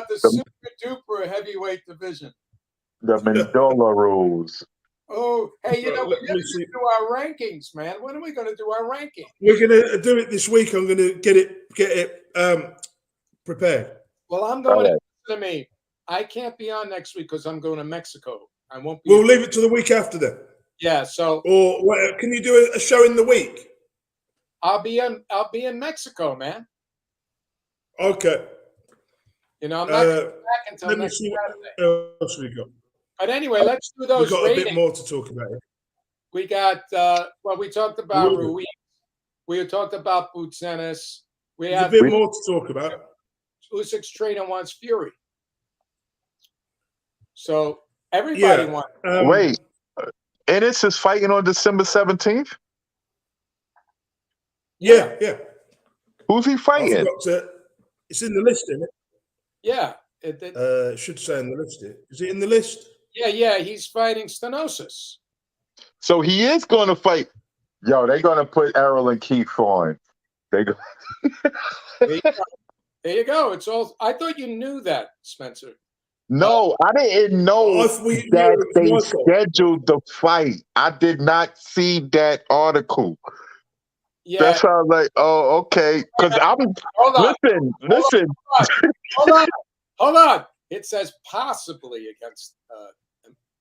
the super duper heavyweight division. The Mendola rules. Oh, hey, we're going to do our rankings, man. When are we going to do our ranking? We're going to do it this week. I'm going to get it prepared. Well, I'm going to listen to me. I can't be on next week because I'm going to Mexico. I won't be. We'll leave it to the week after then. Yeah. So. Or can you do a show in the week? I'll be in Mexico, man. Okay. I'm not coming back until next Saturday. What else we got? But anyway, let's do those. We've got a bit more to talk about. We got we talked about Ruiz. We talked about Bucenis. We have a bit more to talk about. Usyk's trainer wants Fury. So everybody wants. Wait, Ennis is fighting on December 17th? Yeah. Who's he fighting? It's in the list, isn't it? Yeah. It should say in the list. Is it in the list? Yeah. He's fighting Stenosis. So he is going to fight. Yo, they're going to put Errol and Keith on. There you go. It's all. I thought you knew that, Spencer. No, I didn't know that they scheduled the fight. I did not see that article. Yeah. That's how I was like, oh, okay. Because listen. Hold on. It says possibly against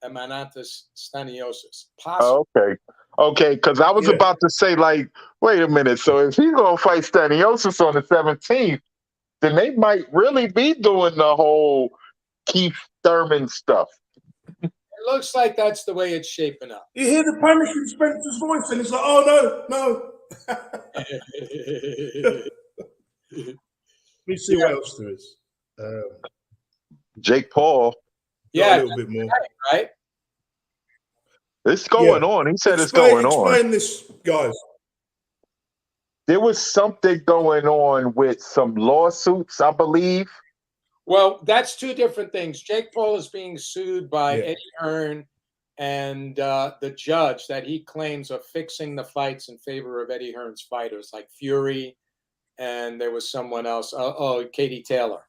Emanatus Staniosis. Possibly. Oh, okay. Because I was about to say, wait a minute. So if he's going to fight Staniosis on the 17th, then they might really be doing the whole Keith Thurman stuff. It looks like that's the way it's shaping up. You hear the panic in Spencer's voice, and it's like, oh no. Let me see what else there is. Jake Paul. Yeah, a little bit more. Right? It's going on. He said it's going on. Explain this, guys. There was something going on with some lawsuits, I believe. Well, that's two different things. Jake Paul is being sued by Eddie Hearn and the judge that he claims are fixing the fights in favor of Eddie Hearn's fighters, like Fury, and there was someone else. Katie Taylor.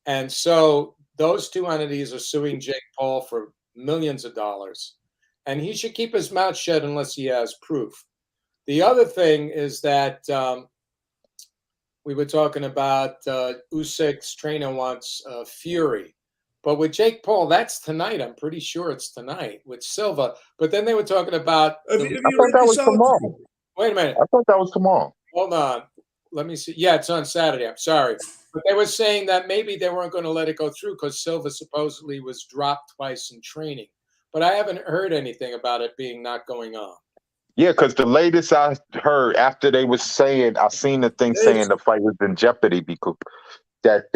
And so those two entities are suing Jake Paul for millions of dollars, and he should keep his mouth shut unless he has proof. The other thing is that we were talking about Usyk's trainer wants Fury. But with Jake Paul, that's tonight. I'm pretty sure it's tonight with Silva. But then they were talking about... I thought that was tomorrow. Wait a minute. I thought that was tomorrow. Hold on. Let me see. Yeah, it's on Saturday. I'm sorry. But they were saying that maybe they weren't going to let it go through because Silva supposedly was dropped twice in training. But I haven't heard anything about it being not going on. Yeah, because the latest I heard after they were saying, I seen the thing saying the fight was in jeopardy because that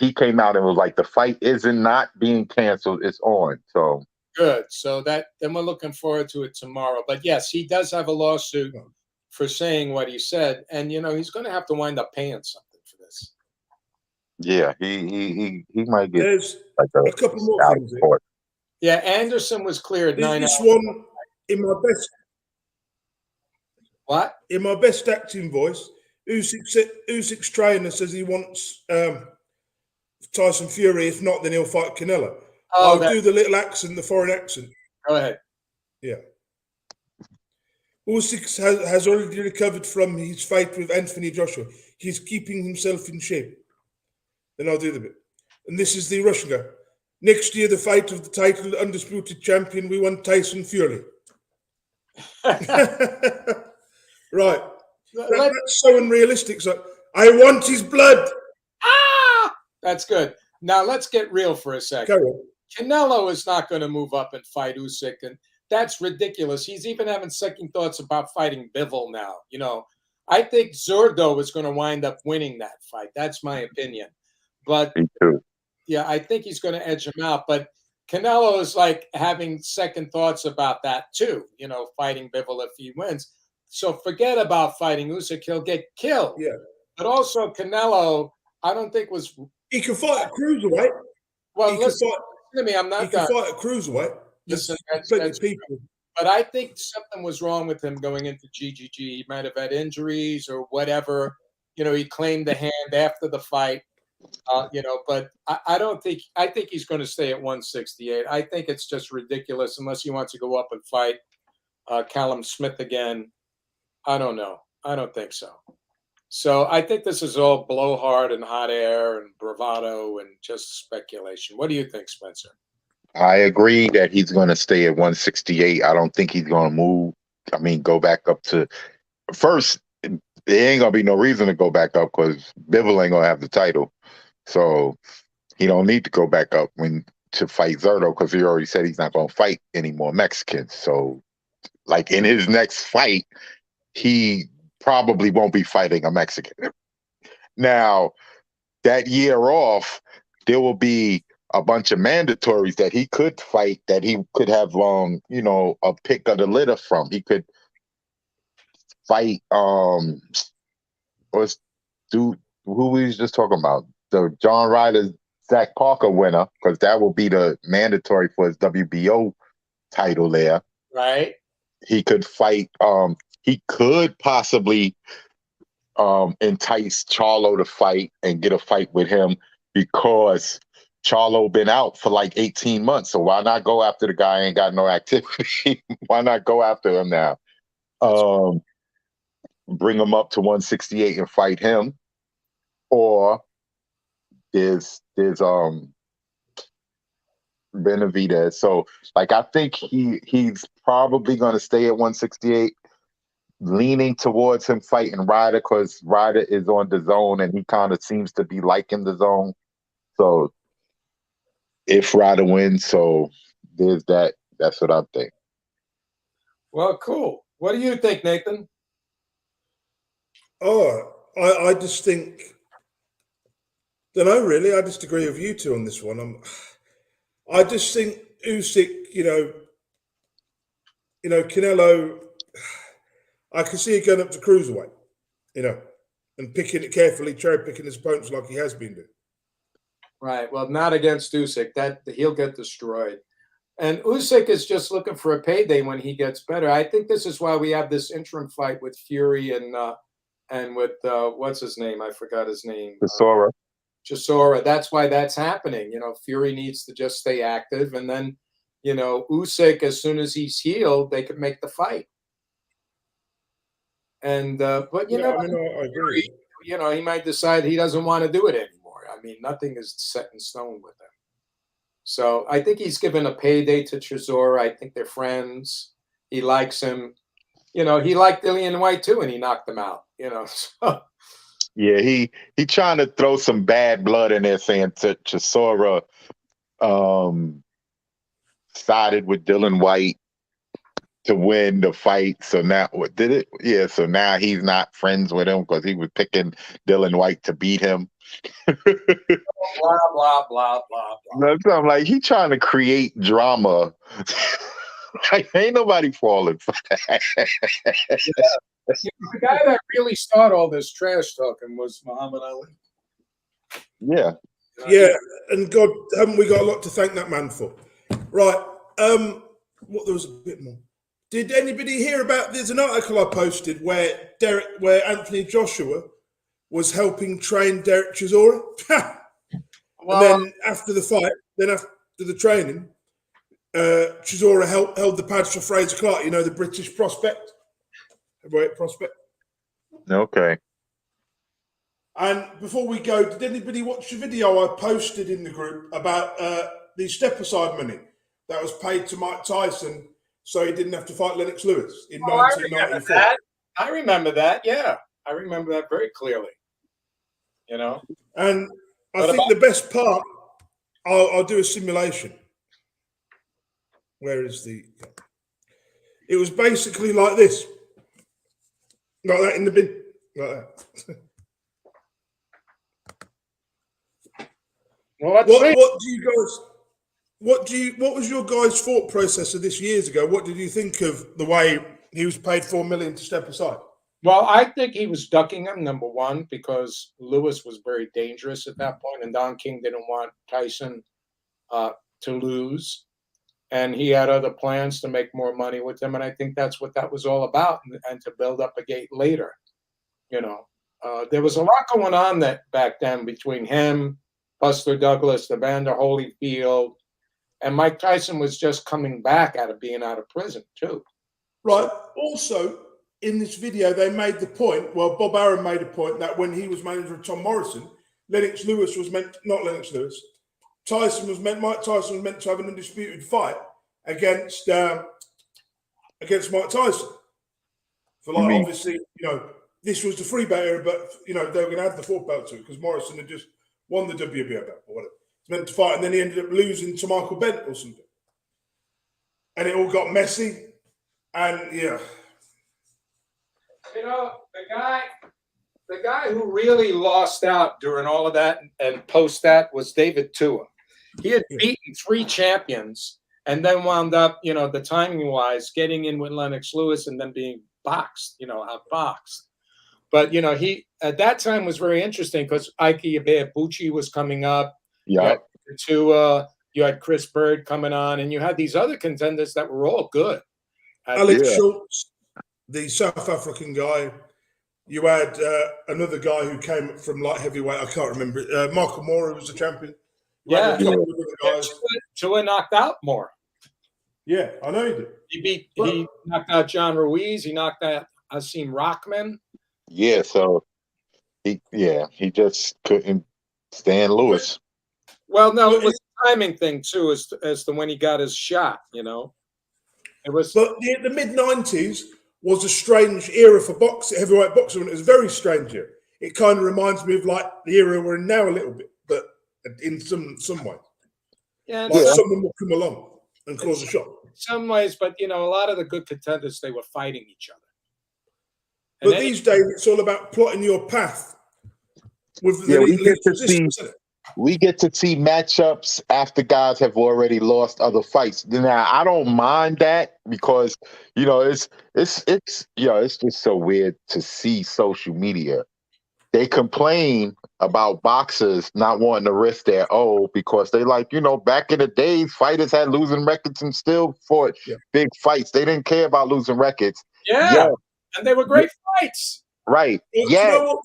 he came out and was like, the fight isn't not being canceled, it's on. So good. So then we're looking forward to it tomorrow. But yes, he does have a lawsuit for saying what he said, and he's going to have to wind up paying something for this. Yeah, he might get. There's a couple more things. Yeah, Anderson was cleared 9 hours. This one in my best. What? In my best acting voice, Usyk's trainer says he wants Tyson Fury. If not, then he'll fight Canelo. Oh, I'll do the little accent, the foreign accent. Go ahead. Yeah. Usyk has already recovered from his fight with Anthony Joshua. He's keeping himself in shape. Then I'll do the bit. And this is the Russian guy. Next year, the fight of the title undisputed champion, we want Tyson Fury. Right. That's so unrealistic. So I want his blood. Ah, that's good. Now let's get real for a second. Canelo is not going to move up and fight Usyk, and that's ridiculous. He's even having second thoughts about fighting Bivol now. You know, I think Zordo is going to wind up winning that fight. That's my opinion. But Me too. yeah, I think he's going to edge him out. But Canelo is like having second thoughts about that too. You know, fighting Bivol if he wins. So forget about fighting Usyk; he'll get killed. Yeah. But also Canelo, I don't think was. He can fight a cruiserweight. Well, listen to me. I'm not. He can fight a cruiserweight. Listen, that's people. But I think something was wrong with him going into GGG. He might have had injuries or whatever. You know, he claimed the hand after the fight. You know, but I don't think. I think he's going to stay at 168. I think it's just ridiculous unless he wants to go up and fight Callum Smith again. I don't know. I don't think so. So I think this is all blowhard and hot air and bravado and just speculation. What do you think, Spencer? I agree that he's going to stay at 168. I don't think he's going to move. I mean, go back up to first. There ain't going to be no reason to go back up because Bivol ain't going to have the title. So he don't need to go back up to fight Zerto because he already said he's not going to fight any more Mexicans. So like in his next fight, he probably won't be fighting a Mexican. Now, that year off, there will be a bunch of mandatories that he could fight that he could have, you know, a pick of the litter from. He could fight, who we was just talking about? The John Ryder, Zach Parker winner, because that will be the mandatory for his WBO title there. Right. He could fight, he could possibly entice Charlo to fight and get a fight with him because Charlo been out for like 18 months. So why not go after the guy ain't got no activity? Why not go after him now? Bring him up to 168 and fight him. Or there's Benavidez. So like I think he's probably gonna stay at 168. Leaning towards him fighting Ryder because Ryder is on the zone and he kind of seems to be liking the zone. So if Ryder wins, so there's that. That's what I think. Well, cool. What do you think, Nathan? Oh, I just think, don't know really. I just agree with you two on this one. I just think Usyk, you know, Canelo. I can see it going up to cruiserweight, you know, and picking it carefully, cherry picking his opponents like he has been doing. Right. Well, not against Usyk. That he'll get destroyed. And Usyk is just looking for a payday when he gets better. I think this is why we have this interim fight with Fury and with what's his name? I forgot his name. Chisora. That's why that's happening. You know, Fury needs to just stay active, and then, you know, Usyk, as soon as he's healed, they could make the fight. And but you know, I agree. You know, he might decide he doesn't want to do it anymore. I mean, nothing is set in stone with him. So I think he's given a payday to Chisora. I think they're friends. He likes him. You know, he liked Dillian White too, and he knocked him out. You know, so. Yeah, he trying to throw some bad blood in there, saying Chisora sided with Dillian White to win the fight. So now, what did it? Yeah, so now he's not friends with him because he was picking Dillian White to beat him. Blah, blah, blah, blah, blah. So I'm like, he trying to create drama. Like, ain't nobody falling for that. Yeah. The guy that really started all this trash talking was Muhammad Ali. Yeah. Yeah, and God, haven't we got a lot to thank that man for? Right. What there was a bit more. Did anybody hear about? There's an article I posted where Anthony Joshua was helping train Derek Chisora. And then after the fight, after the training, Chisora held the pads for Fraser Clark, you know, the British prospect, heavyweight prospect. Okay. And before we go, did anybody watch the video I posted in the group about the step-aside money that was paid to Mike Tyson so he didn't have to fight Lennox Lewis in 1994? I remember that, yeah. I remember that very clearly, you know. And I think the best part, I'll do a simulation. Where is the... It was basically like this. Like that in the bin. Like that. Well, what do you guys... What was your guys' thought process of this years ago? What did you think of the way he was paid $4 million to step aside? Well, I think he was ducking him, number one, because Lewis was very dangerous at that point, and Don King didn't want Tyson to lose. And he had other plans to make more money with him, and I think that's what that was all about, and to build up a gate later. You know, there was a lot going on back then between him, Buster Douglas, Evander Holyfield, and Mike Tyson was just coming back out of being out of prison too. Right. Also, in this video, they made the point. Well, Bob Arum made a point that when he was manager of Tom Morrison, Lennox Lewis was meant not Lennox Lewis. Mike Tyson was meant to have an undisputed fight against Mike Tyson. For like, obviously, you know, this was the free belt era, but you know they were going to add the 4th belt to it because Morrison had just won the WBO belt or whatever. It's meant to fight, and then he ended up losing to Michael Benn or something, and it all got messy. And yeah, you know, the guy who really lost out during all of that and post that was David Tua. He had beaten 3 champions and then wound up, you know, the timing wise, getting in with Lennox Lewis and then being boxed, you know, outboxed. But, you know, he at that time was very interesting because Ike Ibeabuchi was coming up. Yeah. Tua, you had Chris Bird coming on, and you had these other contenders that were all good. Alex Schultz, the South African guy. You had another guy who came from light heavyweight. I can't remember. Michael Moore, who was the champion. Tua knocked out Moore. Yeah, I know he did. He knocked out John Ruiz. He knocked out Asim Rockman. Yeah, so he just couldn't stand Lewis. Well, no, it was a timing thing too, as to when he got his shot. You know, it was. But the mid-90s was a strange era for heavyweight boxing. It was a very strange era. It kind of reminds me of like the era we're in now a little bit, but in some way. Yeah, like someone will come along and cause a shock. In some ways, but you know, a lot of the good contenders, they were fighting each other. But these days, it's all about plotting your path. With we get to see matchups after guys have already lost other fights. Now, I don't mind that because you know it's just so weird to see social media. They complain about boxers not wanting to risk their because they like, you know, back in the days, fighters had losing records and still fought big fights. They didn't care about losing records. Yeah. And they were great fights. Right. Well, yeah. You know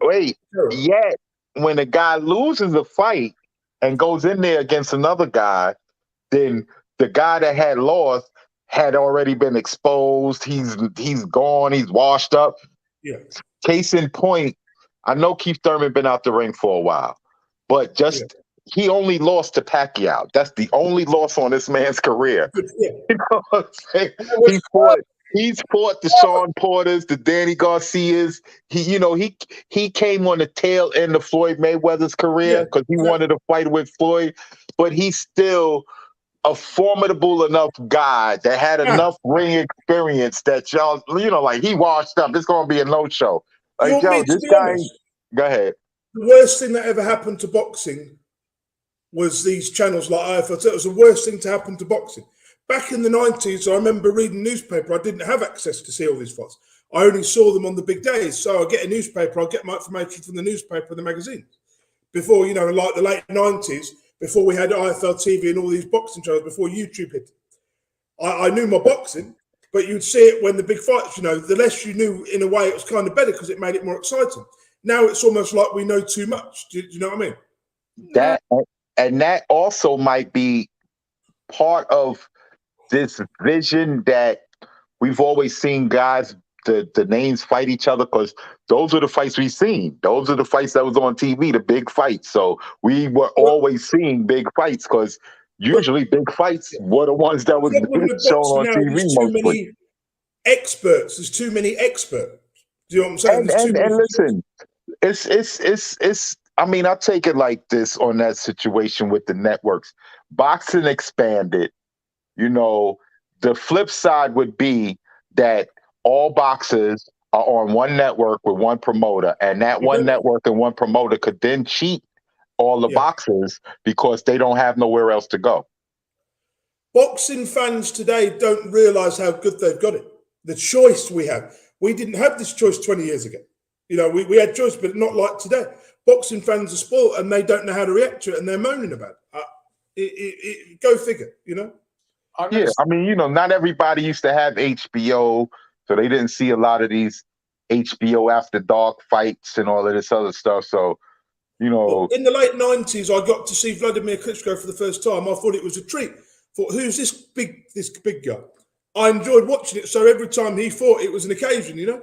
wait. Yet when a guy loses a fight and goes in there against another guy, then the guy that had lost had already been exposed. He's gone. He's washed up. Yeah. Case in point, I know Keith Thurman been out the ring for a while, but he only lost to Pacquiao. That's the only loss on this man's career. Yeah. You know what I'm saying? He's fought the Sean Porters, the Danny Garcias. He came on the tail end of Floyd Mayweather's career because he wanted to fight with Floyd, but he's still a formidable enough guy that had enough ring experience that y'all, you know, like he washed up. It's going to be a no-show. Like, this guy. Go ahead. The worst thing that ever happened to boxing was these channels like IFL. It was the worst thing to happen to boxing. Back in the 90s, I remember reading newspaper. I didn't have access to see all these fights. I only saw them on the big days. So I get a newspaper. I'll get my information from the newspaper and the magazine. Before, you know, like the late 90s, before we had IFL TV and all these boxing shows, before YouTube hit. I knew my boxing, but you'd see it when the big fights, you know, the less you knew, in a way, it was kind of better because it made it more exciting. Now it's almost like we know too much. Do you know what I mean? That also might be part of this vision that we've always seen guys, the names fight each other, because those are the fights we've seen. Those are the fights that was on TV, the big fights. So we were always seeing big fights because usually big fights were the ones that was shown on TV mostly. Experts. There's too many experts. Do you know what I'm saying? And listen, it's I mean, I take it like this on that situation with the networks. Boxing expanded. You know, the flip side would be that all boxers are on one network with one promoter, and that one network and one promoter could then cheat all the boxers because they don't have nowhere else to go. Boxing fans today don't realize how good they've got it. The choice we have. We didn't have this choice 20 years ago. You know, we had choice, but not like today. Boxing fans are spoiled and they don't know how to react to it, and they're moaning about it. Go figure, you know? Yeah, I mean, you know, not everybody used to have HBO, so they didn't see a lot of these HBO after dark fights and all of this other stuff. So, you know, well, in the late 90s, I got to see Vladimir Klitschko for the first time. I thought it was a treat. Thought, who's this big guy? I enjoyed watching it, so every time he fought, it was an occasion, you know?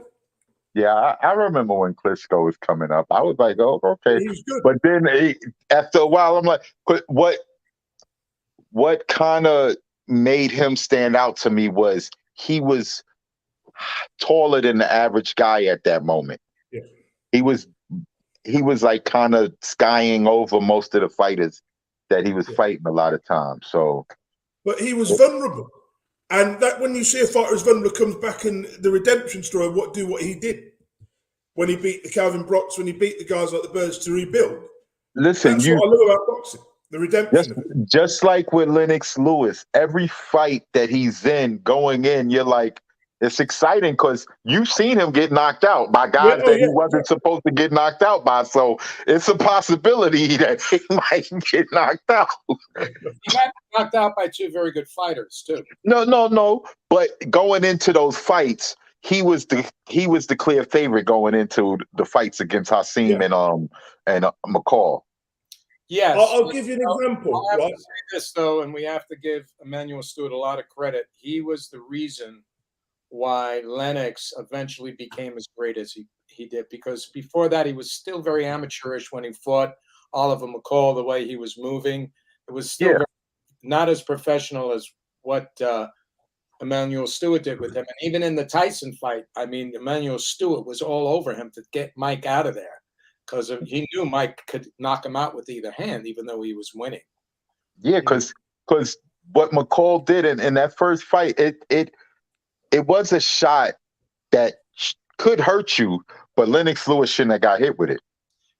Yeah, I remember when Klitschko was coming up. I was like, oh, okay. He was good. But then after a while, I'm like, what kind of made him stand out to me was he was taller than the average guy at that moment. Yeah. He was like kind of skying over most of the fighters that he was fighting a lot of times. So, but he was vulnerable. And that when you see a fighter as vulnerable comes back in the redemption story, what he did when he beat the Calvin Brocks, when he beat the guys like the Birds to rebuild. Listen, that's what I love about boxing, the redemption. Just like with Lennox Lewis, every fight that he's in, going in, you're like, it's exciting because you've seen him get knocked out by guys that he wasn't supposed to get knocked out by. So it's a possibility that he might get knocked out. He got knocked out by two very good fighters too. No. But going into those fights, he was the clear favorite going into the fights against Hassim and McCall. Yes, I'll give you an example. I have to say this though, and we have to give Emmanuel Stewart a lot of credit. He was the reason why Lennox eventually became as great as he did, because before that he was still very amateurish when he fought Oliver McCall. The way he was moving, it was still not as professional as what Emmanuel Stewart did with him. And even in the Tyson fight, I mean, Emmanuel Stewart was all over him to get Mike out of there because he knew Mike could knock him out with either hand, even though he was winning. Yeah, because what McCall did in that first fight, it was a shot that could hurt you, but Lennox Lewis shouldn't have got hit with it.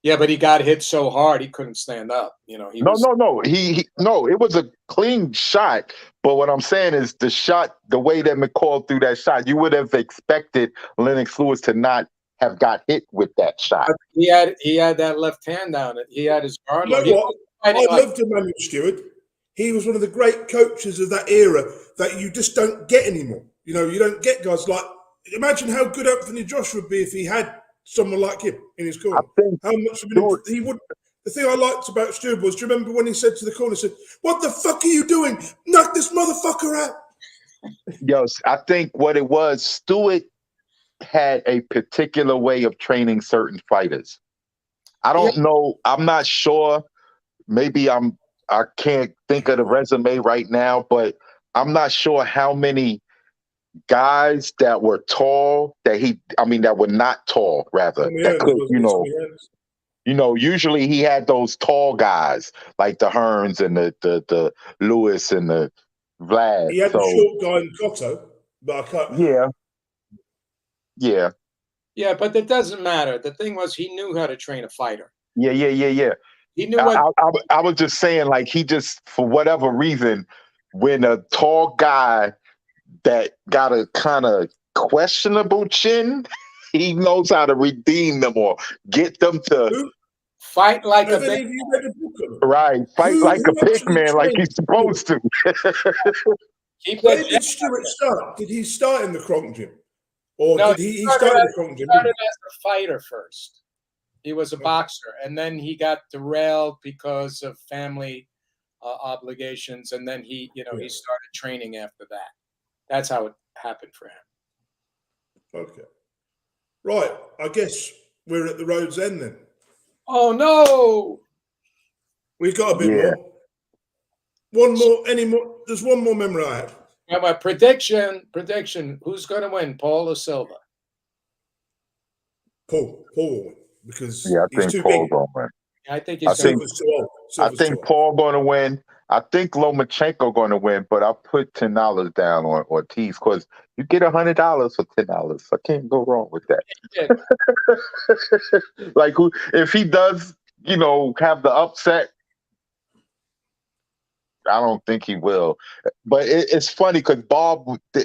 Yeah, but he got hit so hard he couldn't stand up. You know, no. It was a clean shot. But what I'm saying is the way that McCall threw that shot, you would have expected Lennox Lewis to not have got hit with that shot. But he had that left hand down it. He had his guard. You know what? I loved Emmanuel Stewart. He was one of the great coaches of that era that you just don't get anymore. You know, you don't get guys like. Imagine how good Anthony Joshua would be if he had someone like him in his corner. How much he would. The thing I liked about Stewart was, do you remember when he said to the corner, said, "What the fuck are you doing? Knock this motherfucker out." Yes, I think what it was, Stewart had a particular way of training certain fighters. I don't know. I'm not sure. Maybe I can't think of the resume right now, but I'm not sure how many guys that were tall that were not tall, rather. That could, usually he had those tall guys like the Hearns and the Lewis and the Vlad. He had the short guy in Cotto, but I can't. Yeah. Yeah, but that doesn't matter. The thing was, he knew how to train a fighter. Yeah. He knew what. I was just saying, like, he just, for whatever reason, when a tall guy that got a kind of questionable chin, he knows how to redeem them or get them to fight like a big man. Right, fight like a big man, like he's supposed to. Keep Where that did Stewart start? Did he start in the Kronk gym? Or No, did he started in the Kronk gym? started as a fighter first. He was a boxer, and then he got derailed because of family obligations, and then he started training after that. That's how it happened for him. Okay. Right. I guess we're at the road's end then. Oh no! We've got a bit Yeah. more. One more. Any more? There's one more memory I had. Yeah, but prediction. Who's going to win, Paul or Silva? Paul will win because Yeah, I he's think too Paul big. gonna win. I think I he's going to. think Silver's too old. I Silver's too think old. Paul going to win. I think Lomachenko going to win, but I put $10 down on Ortiz because you get $100 for $10. I can't go wrong with that. Like, if he does, have the upset, I don't think he will. But it's funny because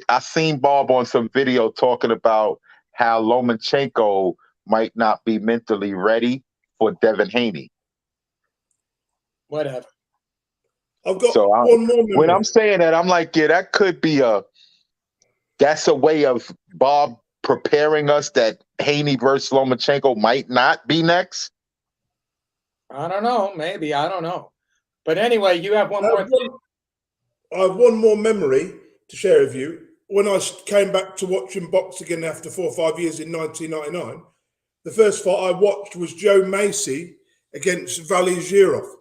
I seen Bob on some video talking about how Lomachenko might not be mentally ready for Devin Haney. Whatever. I've got So one more memory. when I'm saying that, I'm like, yeah, that could be that's a way of Bob preparing us that Haney versus Lomachenko might not be next. I don't know. Maybe. I don't know. But anyway, you have one more thing. I have one more memory to share with you. When I came back to watching box again after 4 or 5 years in 1999, the first fight I watched was Joe Macy against Vali Girov.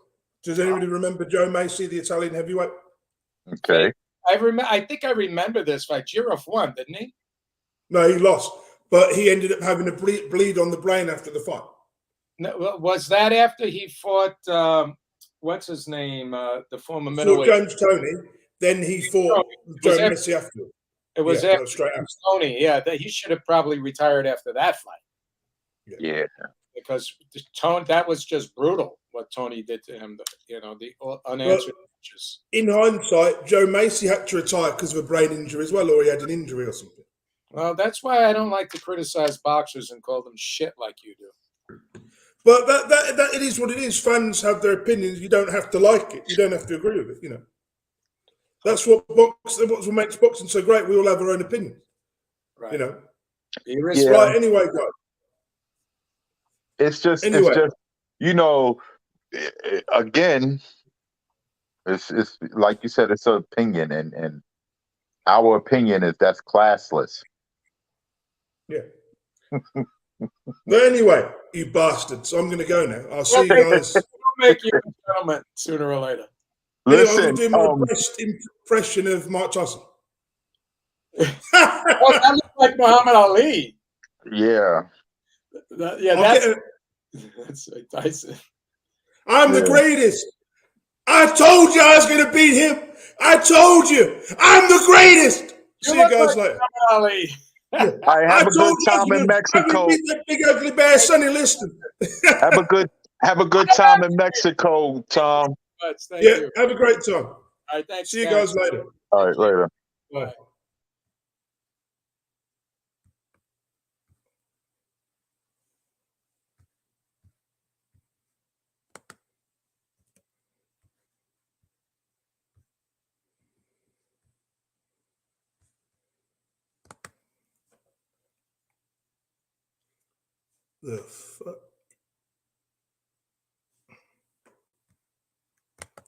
Does anybody remember Joe Macy, the Italian heavyweight? Okay. I think I remember this fight. Girov won, didn't he? No, he lost, but he ended up having a bleed on the brain after the fight. No, was that after he fought? What's his name? The former Fought middleweight. James Toney. Then he fought Joe Macy after. It was that after was straight after. Tony. Yeah, he should have probably retired after that fight. Yeah. Because Tony, that was just brutal what Tony did to him. The unanswered matches. In hindsight, Joe Macy had to retire because of a brain injury as well, or he had an injury or something. Well, that's why I don't like to criticize boxers and call them shit like you do. But that it is what it is. Fans have their opinions. You don't have to like it. You don't have to agree with it. That's what makes boxing so great. We all have our own opinions. Right. Right. Anyway, guys. It's just, again, it's like you said, it's an opinion, and our opinion is that's classless. Yeah. But anyway, you bastards, I'm going to go now. I'll see you guys. We'll make you a gentleman sooner or later. Listen, I'm going to do my best impression of Mike Tyson. That looks like Muhammad Ali. Yeah. That's Tyson. I'm the greatest. I told you I was going to beat him. I told you. I'm the greatest. See you guys later. Muhammad Ali. I have a good time in Mexico. Beat that big ugly bear, Sonny Liston. Have a good time in Mexico, Tom. Thank you. Have a great time. All right, thanks. See you guys later. All right, later. Bye. The fuck?